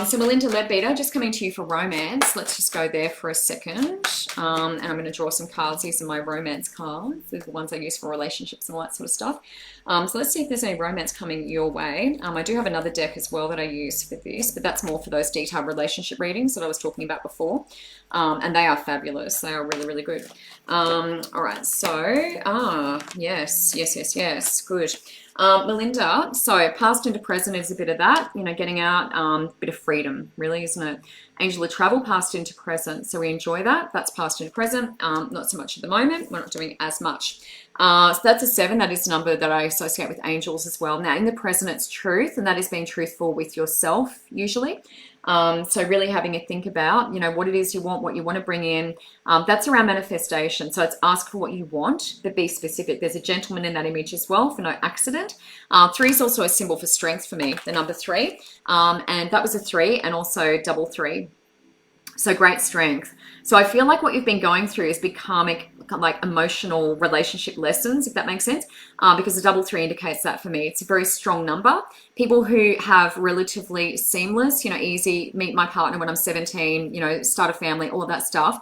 So Melinda Leadbeater, just coming to you for romance. Let's just go there for a second. And I'm going to draw some cards. These are my romance cards. These are the ones I use for relationships and all that sort of stuff. So let's see if there's any romance coming your way. I do have another deck as well that I use for this, but that's more for those detailed relationship readings that I was talking about before. And they are fabulous. They are really, really good. All right. So, yes. Good. Melinda, so past into present is a bit of that, you know, getting out, a bit of freedom, really, isn't it? Angel of travel, past into present. So we enjoy that. That's past into present. Not so much at the moment. We're not doing as much. So that's a 7. That is a number that I associate with angels as well. Now, in the present, it's truth, and that is being truthful with yourself, usually. So really having a think about, you know, what it is you want, what you want to bring in. That's around manifestation. So it's ask for what you want, but be specific. There's a gentleman in that image as well, for no accident. 3 is also a symbol for strength for me, the number 3. And that was a 3, and also double 3. So great strength. So I feel like what you've been going through is big karmic, like emotional relationship lessons, if that makes sense, because the double 3 indicates that for me. It's a very strong number. People who have relatively seamless, you know, easy, meet my partner when I'm 17, you know, start a family, all of that stuff,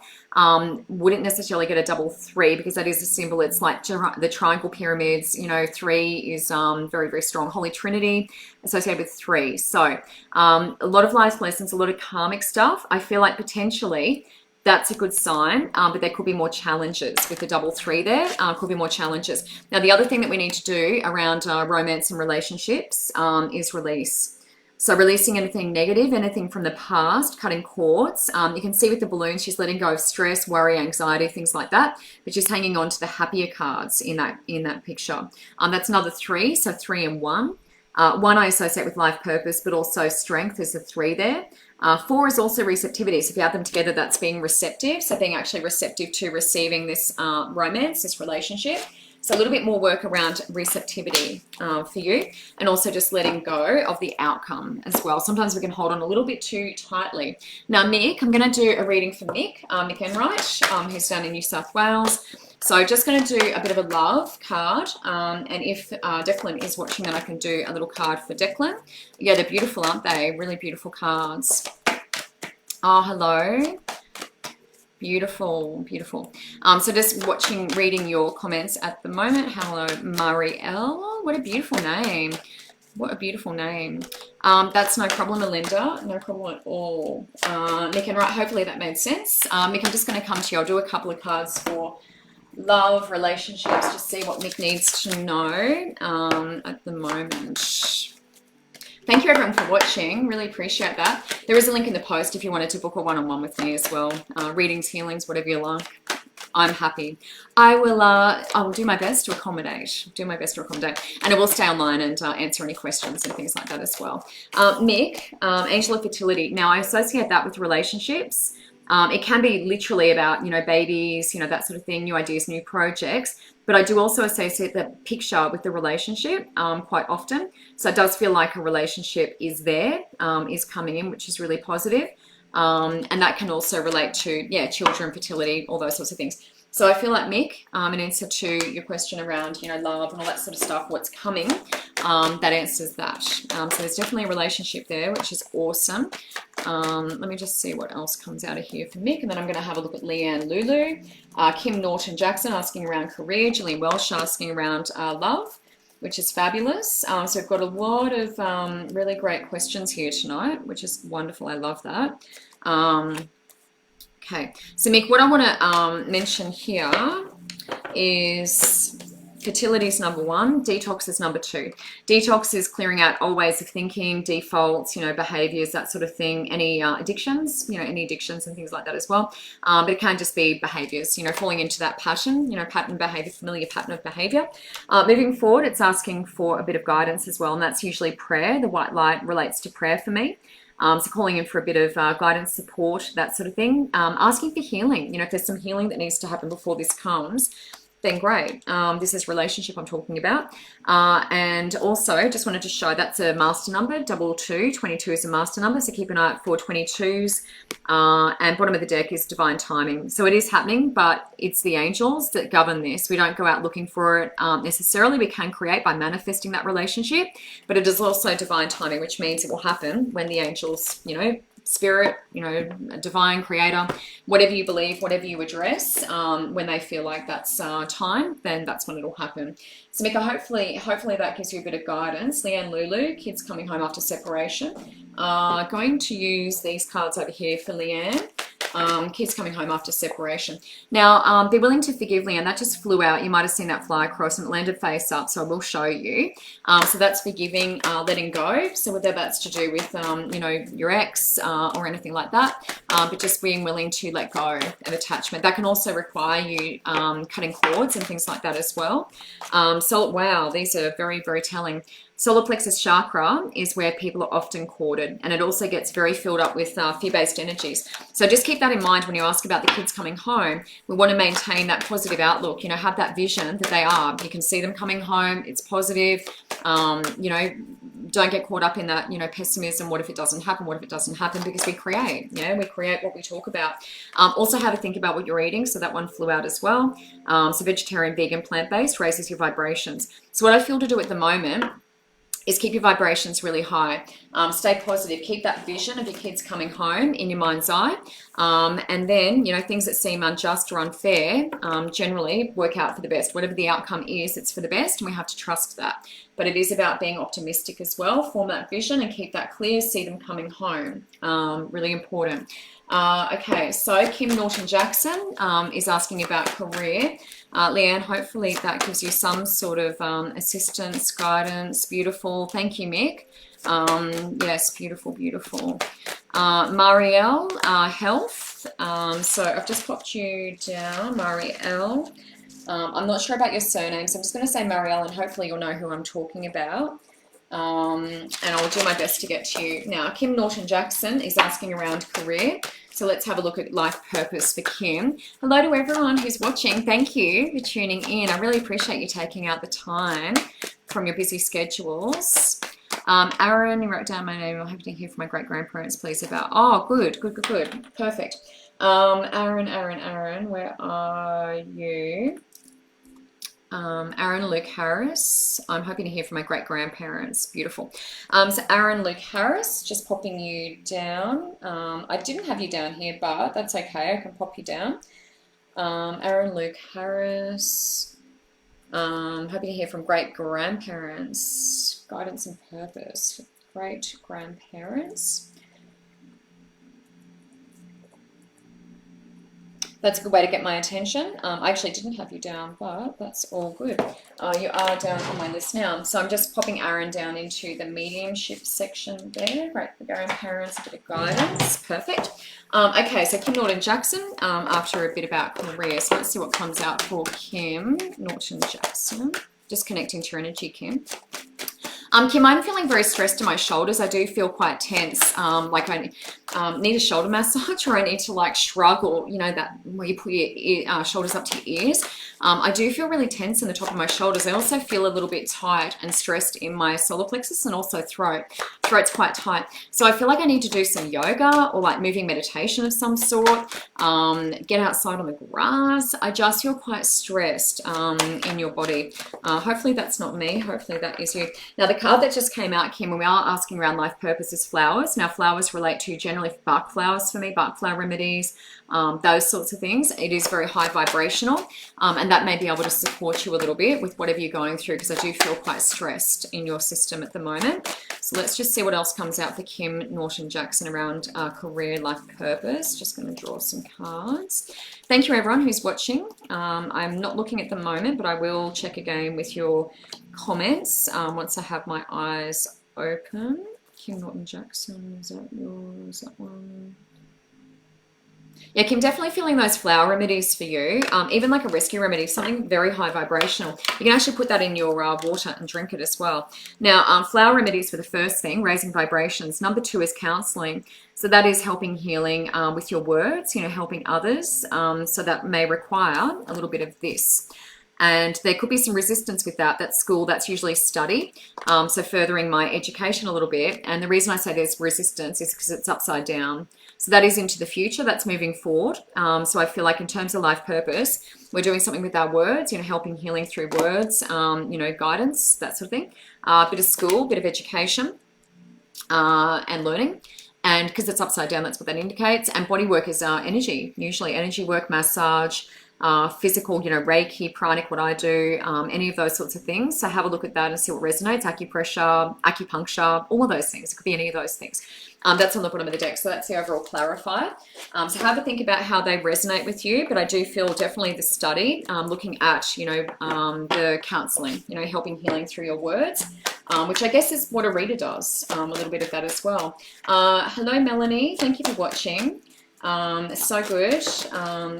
wouldn't necessarily get a double 3, because that is a symbol. It's like the triangle pyramids, you know, 3 is very, very strong. Holy Trinity associated with 3. So a lot of life lessons, a lot of karmic stuff. I feel like potentially that's a good sign, but there could be more challenges with the double 3 there. Could be more challenges. Now, the other thing that we need to do around romance and relationships is release. So releasing anything negative, anything from the past, cutting cords. You can see with the balloon, she's letting go of stress, worry, anxiety, things like that, but she's hanging on to the happier cards in that picture. That's another 3, so 3 and 1. 1 I associate with life purpose, but also strength. There's a 3 there. 4 is also receptivity. So if you add them together, that's being receptive. So being actually receptive to receiving this romance, this relationship. So a little bit more work around receptivity for you, and also just letting go of the outcome as well. Sometimes we can hold on a little bit too tightly. Now, Mick, I'm going to do a reading for Mick, Mick Enright, who's down in New South Wales. So just going to do a bit of a love card, and if Declan is watching, then I can do a little card for Declan. Yeah, they're beautiful, aren't they? Really beautiful cards. Oh, hello. Beautiful, beautiful. So just reading your comments at the moment. Hello, Marielle. What a beautiful name. What a beautiful name. That's no problem, Melinda. No problem at all. Mick and right, hopefully that made sense. Mick, I'm just going to come to you. I'll do a couple of cards for love, relationships, just see what Mick needs to know at the moment. Thank you everyone for watching. Really appreciate that. There is a link in the post if you wanted to book a one-on-one with me as well. Readings, healings, whatever you like. I'm happy. I will do my best to accommodate. And I will stay online and answer any questions and things like that as well. Mick, Angel of Fertility. Now I associate that with relationships. It can be literally about, babies, that sort of thing, new ideas, new projects. But I do also associate the picture with the relationship quite often. So it does feel like a relationship is there, is coming in, which is really positive. And that can also relate to, children, fertility, all those sorts of things. So I feel like, Mick, in answer to your question around, love and all that sort of stuff, what's coming, that answers that. So there's definitely a relationship there, which is awesome. Let me just see what else comes out of here for Mick, and then I'm going to have a look at Leanne Lulu. Kim Norton-Jackson asking around career. Gillian Welsh asking around love, which is fabulous. So we've got a lot of really great questions here tonight, which is wonderful. I love that. Okay, so Mick, what I want to mention here is fertility is number one, detox is number two. Detox is clearing out old ways of thinking, defaults, behaviors, that sort of thing. Any addictions, any addictions and things like that as well. But it can just be behaviors, falling into that pattern, pattern behavior, familiar pattern of behavior. Moving forward, it's asking for a bit of guidance as well, and that's usually prayer. The white light relates to prayer for me. So calling in for a bit of guidance, support, that sort of thing. Asking for healing. If there's some healing that needs to happen before this comes, then great. This is relationship I'm talking about. And also just wanted to show that's a master number, 22. 22 is a master number, so keep an eye out for 22s. And bottom of the deck is divine timing. So it is happening, but it's the angels that govern this. We don't go out looking for it necessarily. We can create by manifesting that relationship, but it is also divine timing, which means it will happen when the angels, spirit, divine creator, whatever you believe, whatever you address, when they feel like that's time, then that's when it'll happen. So Mika, hopefully that gives you a bit of guidance. Leanne Lulu, kids coming home after separation. Going to use these cards over here for Leanne. Kids coming home after separation. Now, be willing to forgive, Leanne. That just flew out. You might have seen that fly across and it landed face up, so I will show you. So that's forgiving, letting go. So whether that's to do with, your ex or anything like that, but just being willing to let go of attachment. That can also require you cutting cords and things like that as well. So, wow, these are very, very telling. Solar plexus chakra is where people are often corded, and it also gets very filled up with fear-based energies. So just keep that in mind when you ask about the kids coming home. We want to maintain that positive outlook, have that vision that they are. You can see them coming home. It's positive. Don't get caught up in that, pessimism. What if it doesn't happen? What if it doesn't happen? Because we create, we create what we talk about. Also have a think about what you're eating. So that one flew out as well. So vegetarian, vegan, plant-based raises your vibrations. So what I feel to do at the moment is keep your vibrations really high. Stay positive. Keep that vision of your kids coming home in your mind's eye. And then, things that seem unjust or unfair generally work out for the best. Whatever the outcome is, it's for the best, and we have to trust that. But it is about being optimistic as well. Form that vision and keep that clear. See them coming home. Really important. Okay, so Kim Norton-Jackson is asking about career. Leanne, hopefully that gives you some sort of assistance, guidance. Beautiful. Thank you, Mick. Yes, beautiful, beautiful. Marielle, health. So I've just popped you down, Marielle. I'm not sure about your surname, so I'm just going to say Marielle, and hopefully you'll know who I'm talking about. And I'll do my best to get to you. Now, Kim Norton-Jackson is asking around career. So let's have a look at life purpose for Kim. Hello to everyone who's watching. Thank you for tuning in. I really appreciate you taking out the time from your busy schedules. Aaron, you wrote down my name. I'm happy to hear from my great-grandparents, please, about... Oh, good. Perfect. Aaron, where are you? Aaron Luke Harris. I'm hoping to hear from my great-grandparents. Beautiful. So Aaron Luke Harris, just popping you down. I didn't have you down here, but that's okay. I can pop you down. Aaron Luke Harris. Hoping to hear from great-grandparents. Guidance and purpose. Great-grandparents. That's a good way to get my attention. I actually didn't have you down, but that's all good. You are down on my list now. So I'm just popping Aaron down into the mediumship section there. Great for grandparents, a bit of guidance. Perfect. Okay, so Kim Norton-Jackson, after a bit about career. So let's see what comes out for Kim Norton-Jackson. Just connecting to your energy, Kim. Kim, I'm feeling very stressed in my shoulders. I do feel quite tense. Like I need a shoulder massage, or I need to like shrug, or, you know, that where you put your shoulders up to your ears. I do feel really tense in the top of my shoulders. I also feel a little bit tight and stressed in my solar plexus and also throat. Throat's quite tight. So I feel like I need to do some yoga or like moving meditation of some sort. Get outside on the grass. I just feel quite stressed in your body. Hopefully that's not me. Hopefully that is you. Now the card that just came out, Kim, when we are asking around life purpose, is flowers. Now flowers relate to generally bark flowers for me, bark flower remedies, those sorts of things. It is very high vibrational, and that may be able to support you a little bit with whatever you're going through, because I do feel quite stressed in your system at the moment. So let's just see what else comes out for Kim Norton-Jackson around career, life purpose. Just going to draw some cards. Thank you everyone who's watching. I'm not looking at the moment, but I will check again with your comments once I have my eyes open. Kim Norton-Jackson, is that yours? That one? Yeah, Kim, definitely feeling those flower remedies for you. Even like a rescue remedy, something very high vibrational. You can actually put that in your water and drink it as well. Now, flower remedies for the first thing, raising vibrations. Number 2 is counseling. So that is helping healing with your words, you know, helping others. So that may require a little bit of this. And there could be some resistance with that. That's school, that's usually study. So furthering my education a little bit. And the reason I say there's resistance is because it's upside down. So that is into the future, that's moving forward. So I feel like in terms of life purpose, we're doing something with our words, you know, helping healing through words, you know, guidance, that sort of thing. A bit of school, bit of education and learning. And because it's upside down, that's what that indicates. And body work is energy, usually energy work, massage, physical, you know, Reiki, pranic, what I do, any of those sorts of things. So have a look at that and see what resonates. Acupressure, acupuncture, all of those things. It could be any of those things. That's on the bottom of the deck. So that's the overall clarifier. So have a think about how they resonate with you. But I do feel definitely the study, looking at, you know, the counseling, you know, helping healing through your words, which I guess is what a reader does, a little bit of that as well. Hello, Melanie. Thank you for watching. It's so good.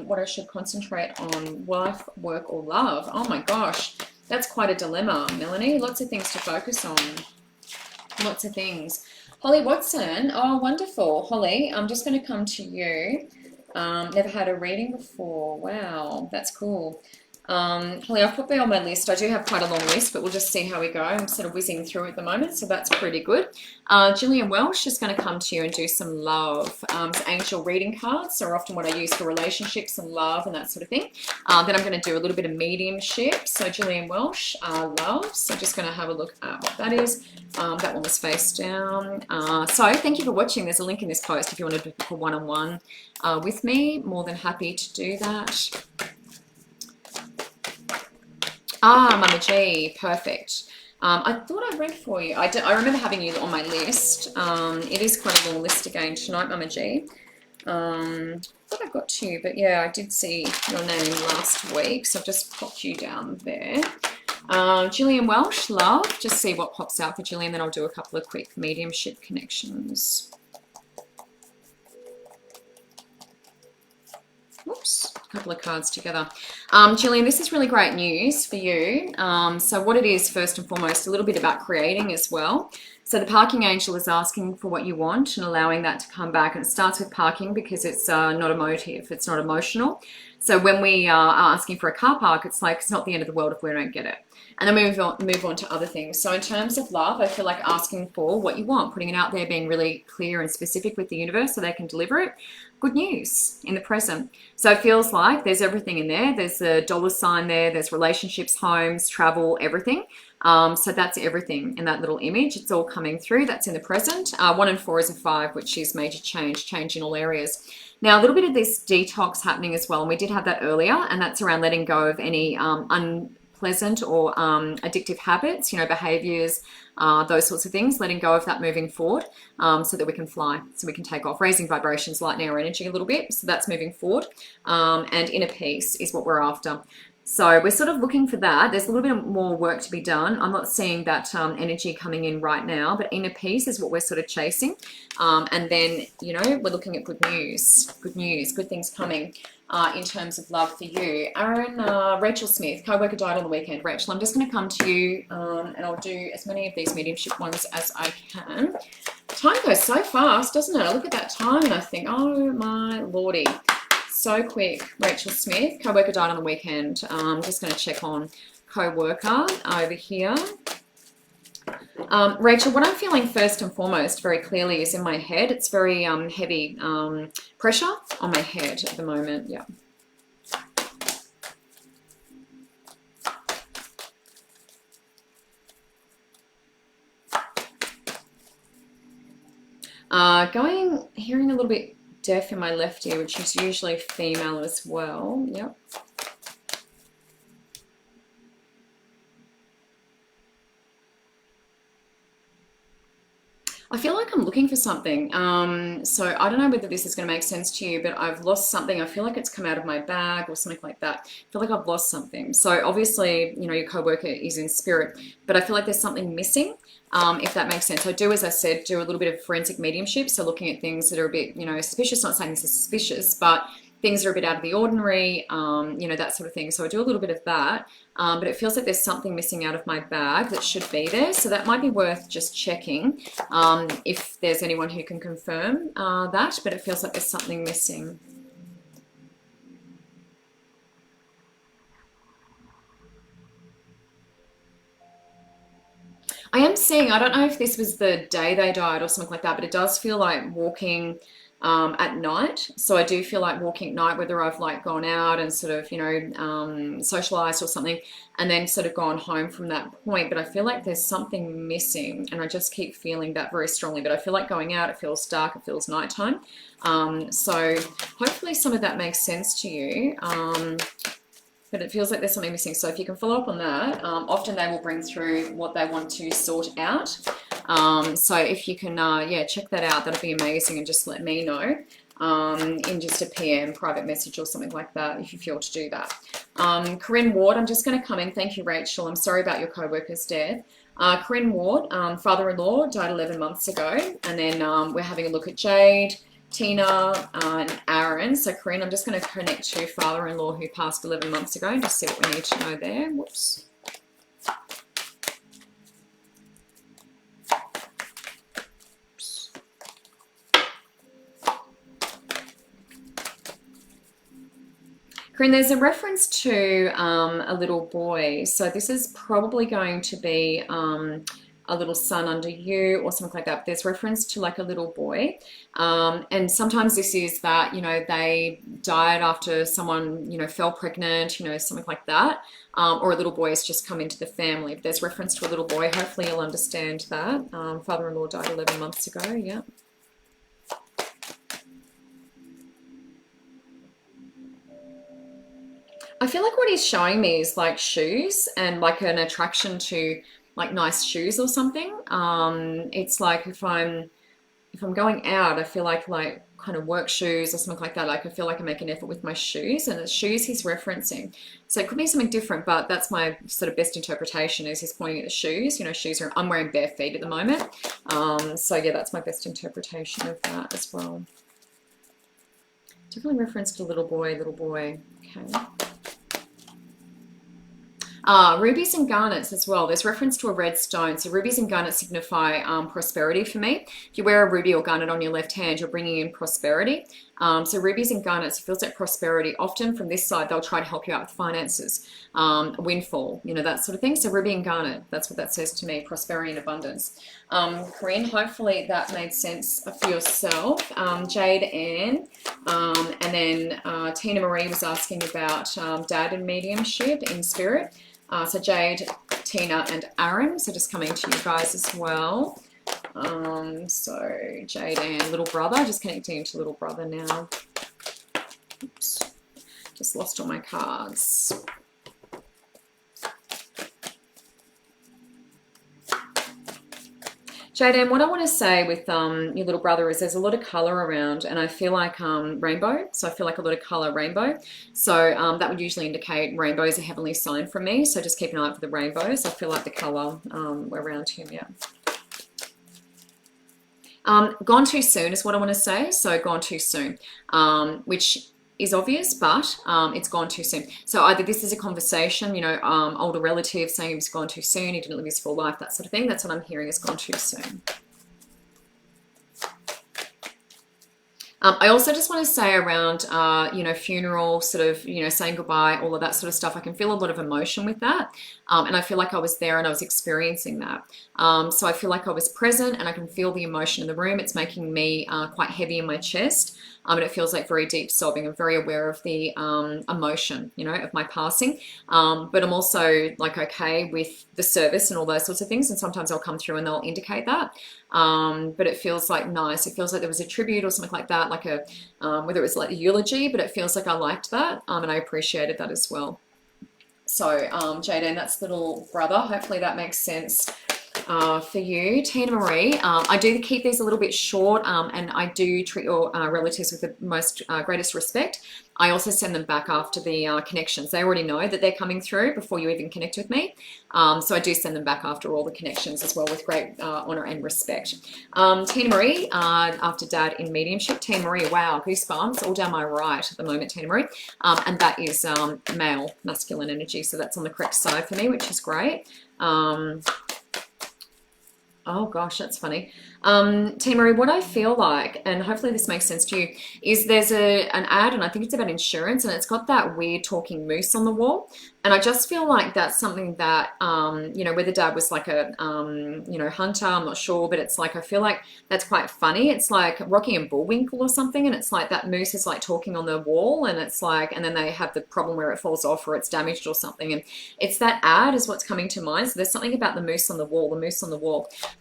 What I should concentrate on, life, work, or love. Oh my gosh, that's quite a dilemma, Melanie. Lots of things to focus on. Lots of things. Holly Watson. Oh, wonderful. Holly, I'm just going to come to you. Never had a reading before. Wow, that's cool. Holly, I've put that on my list. I do have quite a long list, but we'll just see how we go. I'm sort of whizzing through at the moment, so that's pretty good. Gillian Welsh is going to come to you and do some love. So angel reading cards are often what I use for relationships and love and that sort of thing. Then I'm going to do a little bit of mediumship. So Gillian Welsh, love. So just going to have a look at what that is. That one was face down. So thank you for watching. There's a link in this post if you want to book a one-on-one with me. More than happy to do that. Mama G, perfect. I thought I read for you. I remember having you on my list. It is quite a long list again tonight, Mama G. I thought I got to you, but yeah, I did see your name last week, so I've just popped you down there. Gillian Welsh, love. Just see what pops out for Gillian, then I'll do a couple of quick mediumship connections. Whoops, a couple of cards together. Gillian, this is really great news for you. So what it is, first and foremost, a little bit about creating as well. So the parking angel is asking for what you want and allowing that to come back. And it starts with parking because it's not emotive, it's not emotional. So when we are asking for a car park, it's like it's not the end of the world if we don't get it. And then we move on to other things. So in terms of love, I feel like asking for what you want, putting it out there, being really clear and specific with the universe so they can deliver it. good news in the present. So it feels like there's everything in there. There's the dollar sign there. There's relationships, homes, travel, everything. So that's everything in that little image. It's all coming through. That's in the present. 1 and 4 is a 5, which is major change in all areas. Now, a little bit of this detox happening as well, and we did have that earlier, and that's around letting go of any unpleasant or addictive habits, behaviors, those sorts of things, letting go of that moving forward, so that we can fly, so we can take off, raising vibrations, lightening our energy a little bit. So that's moving forward, and inner peace is what we're after. So we're sort of looking for that. There's a little bit more work to be done. I'm not seeing that energy coming in right now, but inner peace is what we're sort of chasing. And then, we're looking at good news, good things coming in terms of love for you. Aaron, Rachel Smith, co-worker died on the weekend. Rachel, I'm just going to come to you and I'll do as many of these mediumship ones as I can. Time goes so fast, doesn't it? I look at that time and I think, oh my lordy. So quick. Rachel Smith, co-worker died on the weekend. I'm just going to check on co-worker over here. Rachel, what I'm feeling first and foremost very clearly is in my head. It's very heavy pressure on my head at the moment. Yeah. Hearing a little bit deaf in my left ear, which is usually female as well. Yep. I feel like I'm looking for something. So I don't know whether this is going to make sense to you, but I've lost something. I feel like it's come out of my bag or something like that. I feel like I've lost something. So obviously, your co-worker is in spirit, but I feel like there's something missing, if that makes sense. I do, as I said, do a little bit of forensic mediumship. So looking at things that are a bit, suspicious, not saying this is suspicious, but things that are a bit out of the ordinary, that sort of thing. So I do a little bit of that, but it feels like there's something missing out of my bag that should be there. So that might be worth just checking if there's anyone who can confirm that, but it feels like there's something missing. I am seeing, I don't know if this was the day they died or something like that, but it does feel like walking at night. So I do feel like walking at night, whether I've like gone out and sort of, socialized or something, and then sort of gone home from that point. But I feel like there's something missing, and I just keep feeling that very strongly. But I feel like going out, it feels dark, it feels nighttime. So hopefully some of that makes sense to you. But it feels like there's something missing. So if you can follow up on that, often they will bring through what they want to sort out. So if you can, check that out, that'd be amazing, and just let me know in just a PM, private message or something like that, if you feel to do that. Corinne Ward, I'm just going to come in. Thank you, Rachel. I'm sorry about your co-worker's death. Corinne Ward, father-in-law, died 11 months ago. And then we're having a look at Jade, Tina, and Aaron. So Corinne, I'm just going to connect to father-in-law who passed 11 months ago and just see what we need to know there. Whoops. Corinne, there's a reference to a little boy. So this is probably going to be a little son under you or something like that. There's reference to like a little boy. And sometimes this is that, they died after someone, fell pregnant, something like that. Or a little boy has just come into the family. But there's reference to a little boy. Hopefully you'll understand that. Father-in-law died 11 months ago, yeah. I feel like what he's showing me is like shoes and like an attraction to like nice shoes or something. It's like if I'm going out, I feel like kind of work shoes or something like that. Like I feel like I make an effort with my shoes, and it's shoes he's referencing. So it could be something different, but that's my sort of best interpretation is he's pointing at the shoes. Shoes are, I'm wearing bare feet at the moment. So yeah, that's my best interpretation of that as well. Definitely referenced a little boy, Okay. Rubies and garnets as well. There's reference to a red stone. So rubies and garnets signify prosperity for me. If you wear a ruby or garnet on your left hand, you're bringing in prosperity. So rubies and garnets, it feels like prosperity. Often from this side, they'll try to help you out with finances, windfall, that sort of thing. So ruby and garnet, that's what that says to me, prosperity and abundance. Corinne, hopefully that made sense for yourself. Jade Ann, and then Tina Marie was asking about dad and mediumship in spirit. So Jade, Tina, and Aaron. So just coming to you guys as well. So Jade and little brother, just connecting into little brother now. Oops, just lost all my cards. Jaden, what I want to say with your little brother is there's a lot of color around, and I feel like rainbow. So I feel like a lot of color rainbow. So that would usually indicate rainbow is a heavenly sign for me. So just keep an eye out for the rainbows. I feel like the color around him, yeah. Gone too soon is what I want to say. So gone too soon, which is obvious, but it's gone too soon. So either this is a conversation, you know, older relative saying he was gone too soon, he didn't live his full life, that sort of thing. That's what I'm hearing is gone too soon. I also just want to say around, you know, funeral, sort of, you know, saying goodbye, all of that sort of stuff. I can feel a lot of emotion with that. And I feel like I was there and I was experiencing that. So I feel like I was present and I can feel the emotion in the room. It's making me quite heavy in my chest. And it feels like very deep sobbing. I'm very aware of the emotion, you know, of my passing. But I'm also like okay with the service and all those sorts of things. And sometimes I'll come through and they'll indicate that. But it feels like nice. It feels like there was a tribute or something like that, like a whether it was like a eulogy, but it feels like I liked that and I appreciated that as well. So Jaden, that's little brother. Hopefully that makes sense for you. Tina Marie, I do keep these a little bit short and I do treat your relatives with the most greatest respect. I also send them back after the connections. They already know that they're coming through before you even connect with me. So I do send them back after all the connections as well with great honor and respect. Tina Marie, after dad in mediumship. Tina Marie, wow, goosebumps all down my right at the moment, Tina Marie. And that is male, masculine energy. So that's on the correct side for me, which is great. Oh gosh, that's funny. Tina Marie, what I feel like, and hopefully this makes sense to you, is there's an ad, and I think it's about insurance, and it's got that weird talking moose on the wall. And I just feel like that's something that, you know, whether dad was like a, you know, hunter, I'm not sure, but it's like, I feel like that's quite funny. It's like Rocky and Bullwinkle or something, and it's like that moose is like talking on the wall, and it's like, and then they have the problem where it falls off or it's damaged or something. And it's that ad is what's coming to mind. So there's something about the moose on the wall,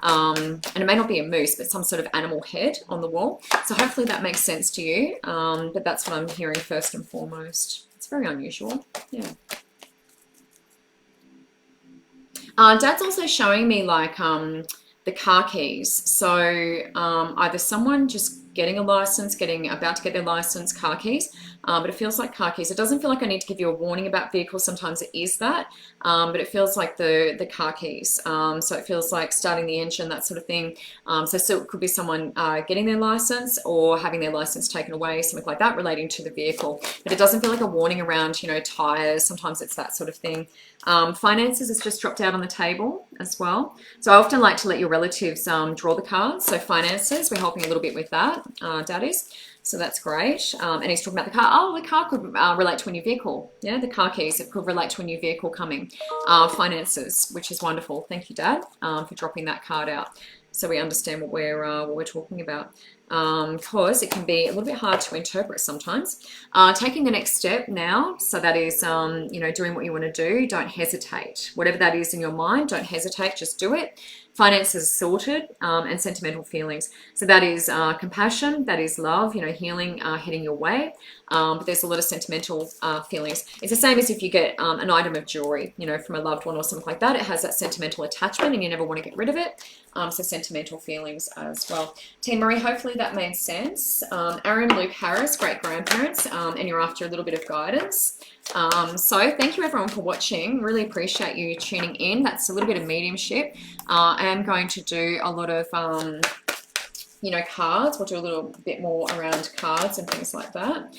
and it may not be a moose, but some sort of animal head on the wall. So hopefully that makes sense to you. But that's what I'm hearing first and foremost. It's very unusual. Yeah. Dad's also showing me like the car keys. So either someone just getting a license, about to get their license, car keys, but it feels like car keys. It doesn't feel like I need to give you a warning about vehicles. Sometimes it is that, but it feels like the car keys. So it feels like starting the engine, that sort of thing. So it could be someone getting their license or having their license taken away, something like that relating to the vehicle. But it doesn't feel like a warning around, you know, tires. Sometimes it's that sort of thing. Finances has just dropped out on the table as well. So I often like to let your relatives draw the cards. So finances, we're helping a little bit with that, Dad is. So that's great. And he's talking about the car. Oh, the car could relate to a new vehicle. Yeah, the car keys, it could relate to a new vehicle coming. Finances, which is wonderful. Thank you, Dad, for dropping that card out. So we understand what we're talking about. Because it can be a little bit hard to interpret sometimes. Taking the next step now, so that is, you know, doing what you want to do. Don't hesitate. Whatever that is in your mind, don't hesitate, just do it. Finances sorted, and sentimental feelings. So that is compassion, that is love, you know, healing heading your way. But there's a lot of sentimental feelings. It's the same as if you get an item of jewelry, you know, from a loved one or something like that. It has that sentimental attachment and you never want to get rid of it. So sentimental feelings as well. Tina Marie, hopefully that made sense. Aaron, Luke, Harris, great grandparents, and you're after a little bit of guidance. So thank you everyone for watching. Really appreciate you tuning in. That's a little bit of mediumship. I am going to do a lot of, you know, cards. We'll do a little bit more around cards and things like that.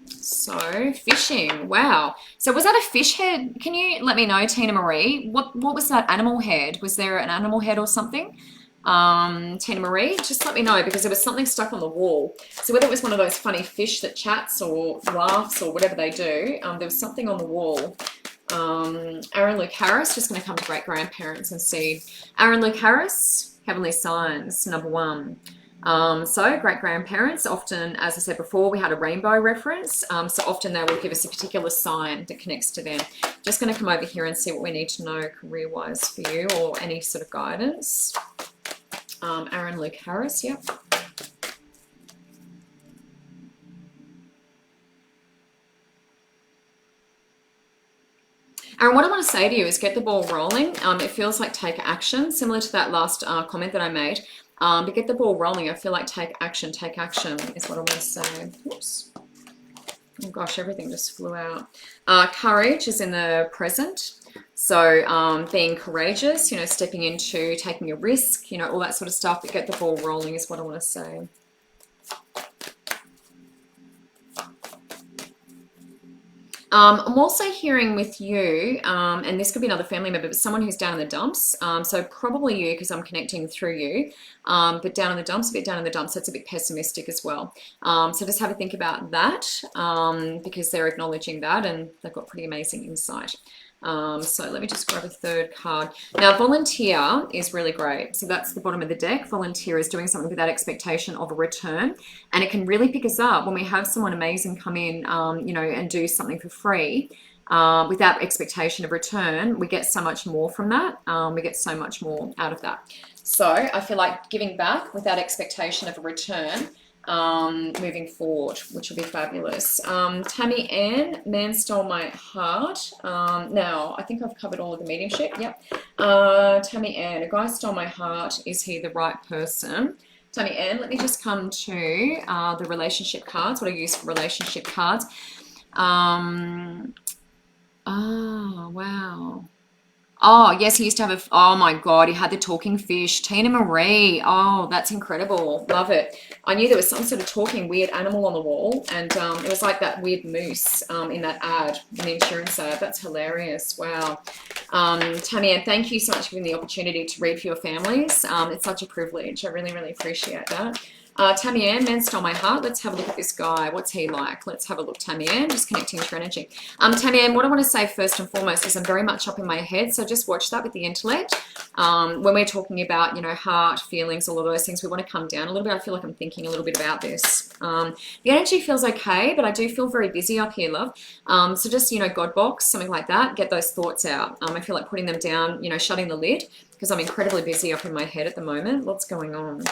So fishing, wow. So was that a fish head? Can you let me know, Tina Marie? What was that animal head? Was there an animal head or something? Tina Marie, just let me know because there was something stuck on the wall. So whether it was one of those funny fish that chats or laughs or whatever they do, there was something on the wall. Aaron Luke Harris, just going to come to great grandparents and see. Aaron Luke Harris, heavenly signs, number 1. So great grandparents, often, as I said before, we had a rainbow reference. So often they will give us a particular sign that connects to them. Just going to come over here and see what we need to know career-wise for you, or any sort of guidance. Aaron Luke Harris, yep. And what I want to say to you is get the ball rolling. It feels like take action, similar to that last comment that I made. But get the ball rolling. I feel like take action is what I want to say. Whoops. Oh gosh, everything just flew out. Courage is in the present. So being courageous, you know, stepping into taking a risk, you know, all that sort of stuff. But get the ball rolling is what I want to say. I'm also hearing with you, and this could be another family member, but someone who's down in the dumps. So probably you, because I'm connecting through you, but down in the dumps, a bit down in the dumps, that's a bit pessimistic as well. So just have a think about that, because they're acknowledging that and they've got pretty amazing insight. So let me just grab a third card. Now, volunteer is really great. So that's the bottom of the deck. Volunteer is doing something without expectation of a return. And it can really pick us up when we have someone amazing come in, you know, and do something for free without expectation of return. We get so much more from that. We get so much more out of that. So I feel like giving back without expectation of a return, moving forward, which will be fabulous. Tammy Ann, man stole my heart. Now, I think I've covered all of the mediumship. Yep. Tammy Ann, a guy stole my heart. Is he the right person? Tammy Ann, let me just come to the relationship cards, what I use for relationship cards. Oh, wow. Oh, yes, he used to have a, oh my God, he had the talking fish. Tina Marie. Oh, that's incredible. Love it. I knew there was some sort of talking weird animal on the wall, and it was like that weird moose in that ad, in the insurance ad. That's hilarious. Wow. Tammy Ann, thank you so much for giving the opportunity to read for your families. It's such a privilege. I really, really appreciate that. Tammy Ann, man stole my heart. Let's have a look at this guy. What's he like? Let's have a look, Tammy Ann. Just connecting to your energy. Tammy Ann, what I want to say first and foremost is I'm very much up in my head, so just watch that with the intellect. When we're talking about, you know, heart, feelings, all of those things, we want to come down a little bit. I feel like I'm thinking a little bit about this. The energy feels okay, but I do feel very busy up here, love. So just, you know, God box, something like that. Get those thoughts out. I feel like putting them down, you know, shutting the lid, because I'm incredibly busy up in my head at the moment. What's going on?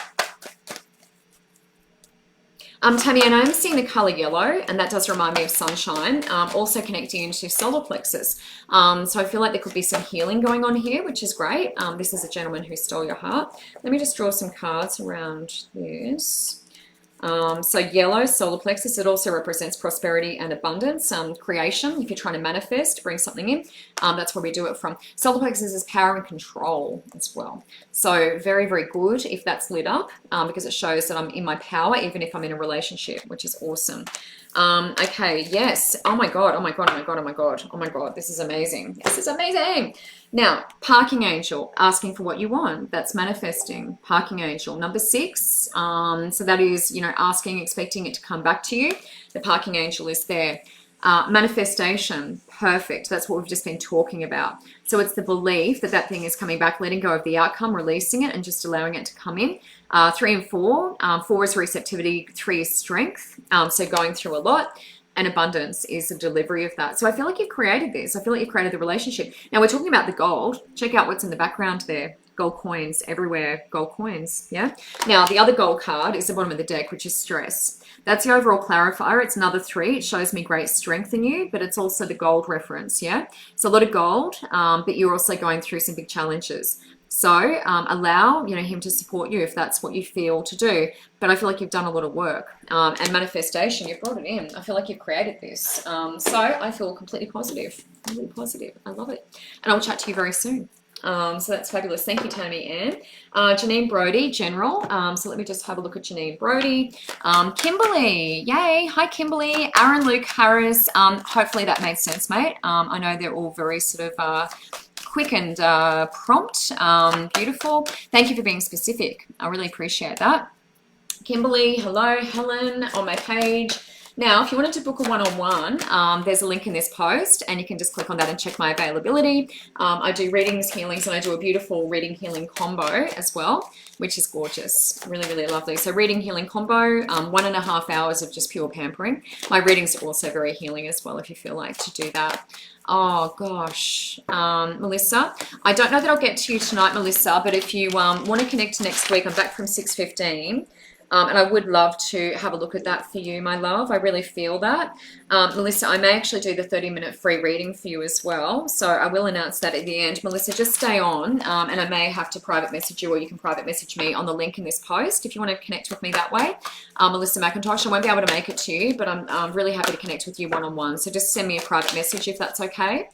Tammy, and I'm seeing the color yellow, and that does remind me of sunshine, also connecting into solar plexus. So I feel like there could be some healing going on here, which is great. This is a gentleman who stole your heart. Let me just draw some cards around this. So yellow, solar plexus, it also represents prosperity and abundance, creation. If you're trying to manifest, bring something in, that's where we do it from. Solar plexus is power and control as well. So very, very good if that's lit up, because it shows that I'm in my power, even if I'm in a relationship, which is awesome. Okay, yes. Oh my God, oh my God, oh my God, oh my God, oh my God, this is amazing. This is amazing. Now, parking angel, asking for what you want. That's manifesting. Parking angel. Number 6. So that is, you know, asking, expecting it to come back to you. The parking angel is there. Manifestation. Perfect. That's what we've just been talking about. So it's the belief that that thing is coming back, letting go of the outcome, releasing it, and just allowing it to come in. 3 and 4. 4 is receptivity. 3 is strength. So going through a lot. And abundance is the delivery of that. So I feel like you've created this. I feel like you've created the relationship. Now we're talking about the gold. Check out what's in the background there. Gold coins everywhere. Gold coins. Yeah. Now the other gold card is the bottom of the deck, which is stress. That's the overall clarifier. It's another 3. It shows me great strength in you, but it's also the gold reference. Yeah. So a lot of gold, but you're also going through some big challenges. So allow, you know, him to support you if that's what you feel to do. But I feel like you've done a lot of work. And manifestation, you've brought it in. I feel like you've created this. So I feel completely positive. Really positive. I love it. And I'll chat to you very soon. So that's fabulous. Thank you, Tammy Ann. Janine Brody, General. So let me just have a look at Janine Brody. Kimberly, yay. Hi, Kimberly. Aaron Luke Harris. Hopefully that made sense, mate. I know they're all very sort of quick and prompt. Beautiful. Thank you for being specific. I really appreciate that. Kimberly, hello. Helen on my page. Now, if you wanted to book a one-on-one, there's a link in this post and you can just click on that and check my availability. I do readings, healings, and I do a beautiful reading healing combo as well, which is gorgeous. Really, really lovely. So reading healing combo, 1.5 hours of just pure pampering. My readings are also very healing as well if you feel like to do that. Oh gosh, Melissa, I don't know that I'll get to you tonight, Melissa, but if you want to connect next week, I'm back from 6:15. And I would love to have a look at that for you, my love. I really feel that. Melissa, I may actually do the 30-minute free reading for you as well. So I will announce that at the end. Melissa, just stay on and I may have to private message you, or you can private message me on the link in this post if you want to connect with me that way. Melissa McIntosh, I won't be able to make it to you, but I'm really happy to connect with you one-on-one. So just send me a private message if that's okay.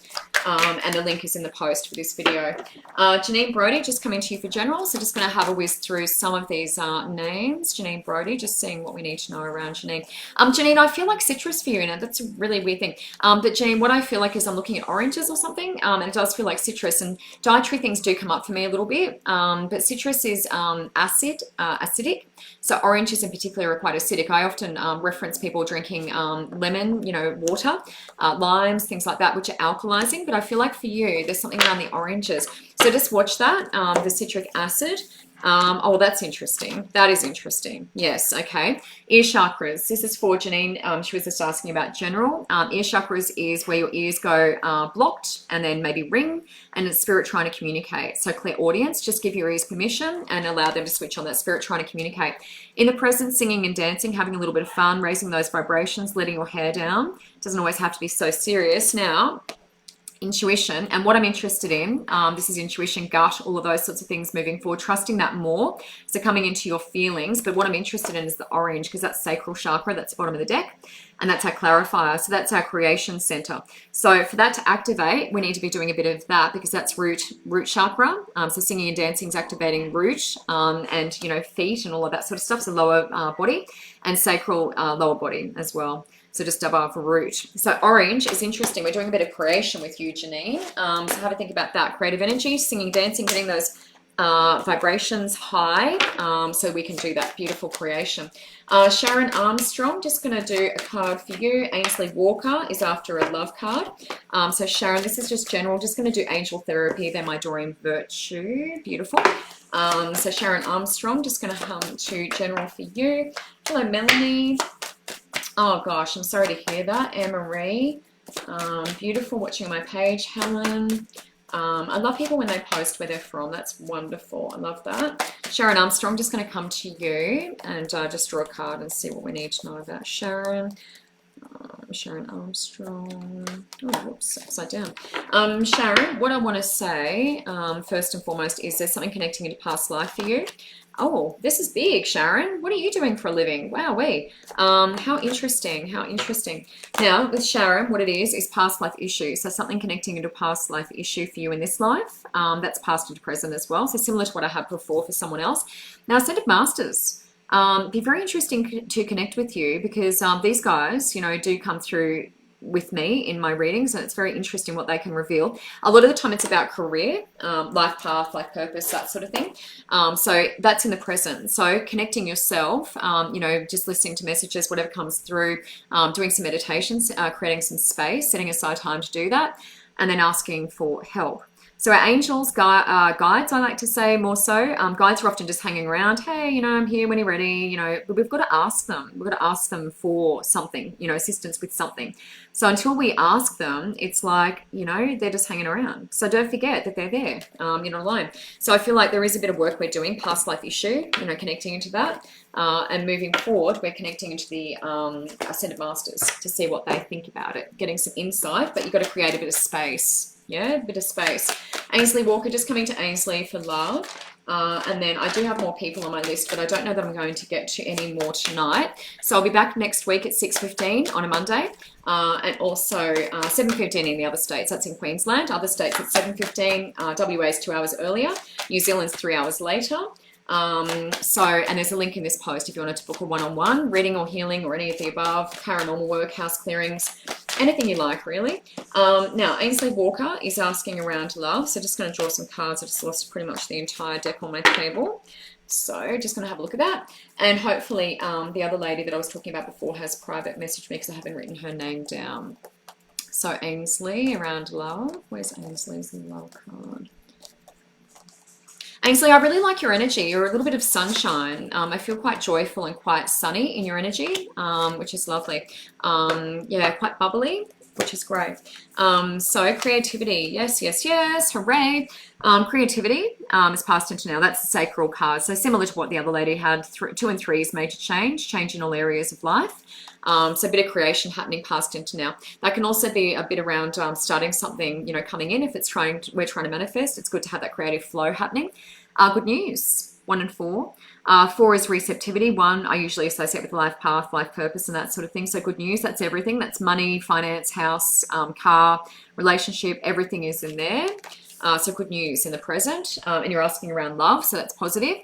And the link is in the post for this video. Janine Brody, just coming to you for general. So just going to have a whiz through some of these names. Janine Brody, just seeing what we need to know around Janine. Janine, I feel like citrus for you. Now, that's a really weird thing. But Janine, what I feel like is I'm looking at oranges or something, and it does feel like citrus. And dietary things do come up for me a little bit. But citrus is acidic. So oranges in particular are quite acidic. I often reference people drinking lemon, water, limes, things like that, which are alkalizing. But I feel like for you, there's something around the oranges. So just watch that, the citric acid. Oh, that's interesting. That is interesting. Yes, okay. Ear chakras. This is for Janine. She was just asking about general. Ear chakras is where your ears go blocked and then maybe ring, and it's spirit trying to communicate. So clairaudience, just give your ears permission and allow them to switch on that spirit trying to communicate. In the present, singing and dancing, having a little bit of fun, raising those vibrations, letting your hair down. Doesn't always have to be so serious. Now, intuition, and what I'm interested in, this is intuition, gut, all of those sorts of things moving forward, trusting that more. So coming into your feelings, but what I'm interested in is the orange, because that's sacral chakra, that's the bottom of the deck, and that's our clarifier. So that's our creation center. So for that to activate, we need to be doing a bit of that, because that's root chakra. So singing and dancing is activating root, and feet and all of that sort of stuff. So lower body, and sacral lower body as well. So just above root. So orange is interesting. We're doing a bit of creation with you, Janine. So have a think about that. Creative energy, singing, dancing, getting those vibrations high, so we can do that beautiful creation. Sharon Armstrong, just going to do a card for you. Ainsley Walker is after a love card. So Sharon, this is just general. Just going to do angel therapy. They're my Doreen Virtue. Beautiful. So Sharon Armstrong, just going to come to general for you. Hello, Melanie. Oh gosh, I'm sorry to hear that. Anne-Marie, beautiful, watching on my page. Helen, I love people when they post where they're from. That's wonderful. I love that. Sharon Armstrong, just going to come to you and just draw a card and see what we need to know about Sharon. Sharon Armstrong. Oh, whoops, upside down. Sharon, what I want to say, first and foremost, is there's something connecting into past life for you. Oh, this is big, Sharon. What are you doing for a living? Wowee. How interesting. How interesting. Now, with Sharon, what it is past life issue. So something connecting into a past life issue for you in this life. That's past into present as well. So similar to what I had before for someone else. Now, Ascended Masters. Be very interesting to connect with you, because these guys, do come through with me in my readings, and it's very interesting what they can reveal. A lot of the time it's about career, life path, life purpose, that sort of thing. So that's in the present. So connecting yourself, just listening to messages, whatever comes through, doing some meditations, creating some space, setting aside time to do that, and then asking for help. So our angels, guides, I like to say more so. Guides are often just hanging around. Hey, I'm here when you're ready, but we've got to ask them. We've got to ask them for something, assistance with something. So until we ask them, it's like, they're just hanging around. So don't forget that they're there. You're not alone. So I feel like there is a bit of work we're doing, past life issue, connecting into that. And moving forward, we're connecting into the Ascended Masters to see what they think about it, getting some insight, but you've got to create a bit of space. Yeah, a bit of space. Ainsley Walker, just coming to Ainsley for love. And then I do have more people on my list, but I don't know that I'm going to get to any more tonight. So I'll be back next week at 6:15 on a Monday, and also 7:15 in the other states. That's in Queensland. Other states at 7:15. WA is 2 hours earlier. New Zealand's 3 hours later. And there's a link in this post if you wanted to book a one-on-one reading or healing or any of the above, paranormal work, house clearings, anything you like, really. Now, Ainsley Walker is asking around love, so just going to draw some cards. I just lost pretty much the entire deck on my table. So just going to have a look at that. And hopefully the other lady that I was talking about before has private messaged me because I haven't written her name down. So Ainsley, around love. Where's Ainsley's love card? Ainsley, I really like your energy. You're a little bit of sunshine. I feel quite joyful and quite sunny in your energy, which is lovely. Yeah, quite bubbly, which is great. So creativity, yes, yes, yes, hooray. Creativity is passed into now. That's the sacral card. So similar to what the other lady had, 2 and 3 is major change in all areas of life. So a bit of creation happening passed into now. That can also be a bit around starting something, coming in. If it's we're trying to manifest, it's good to have that creative flow happening. Good news, 1 and 4. 4 is receptivity. 1 I usually associate with life path, life purpose, and that sort of thing. So good news, that's everything. That's money, finance, house, car, relationship, everything is in there. So good news in the present. And you're asking around love, so that's positive.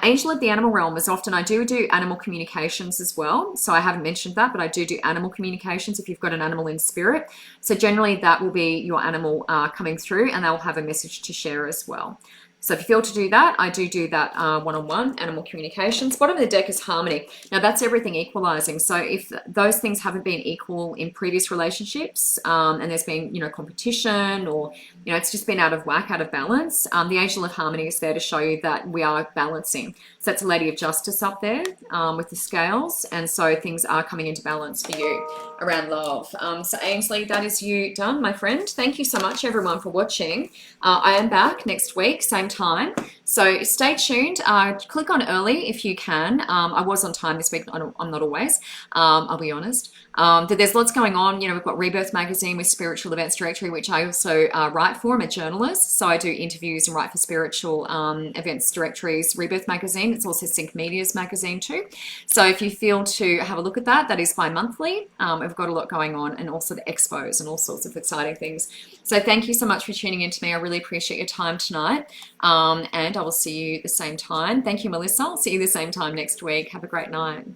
Angel of the animal realm is often, I do animal communications as well. So I haven't mentioned that, but I do animal communications if you've got an animal in spirit. So generally that will be your animal coming through, and they'll have a message to share as well. So if you feel to do that, I do that one-on-one, animal communications. Bottom of the deck is harmony. Now that's everything equalizing. So if those things haven't been equal in previous relationships and there's been, competition or, it's just been out of whack, out of balance, the angel of harmony is there to show you that we are balancing. So that's a lady of justice up there with the scales. And so things are coming into balance for you around love. So Ainsley, that is you done, my friend. Thank you so much, everyone, for watching. I am back next week, same time. So stay tuned. Click on early if you can. I was on time this week. I'm not always. I'll be honest. There's lots going on. We've got Rebirth Magazine with Spiritual Events Directory, which I also write for. I'm a journalist, so I do interviews and write for Spiritual Events Directories, Rebirth Magazine. It's also Sync Media's magazine too. So if you feel to have a look at that, that is bi-monthly. We've got a lot going on, and also the expos and all sorts of exciting things. So thank you so much for tuning in to me. I really appreciate your time tonight. And I will see you the same time. Thank you, Melissa. I'll see you the same time next week. Have a great night.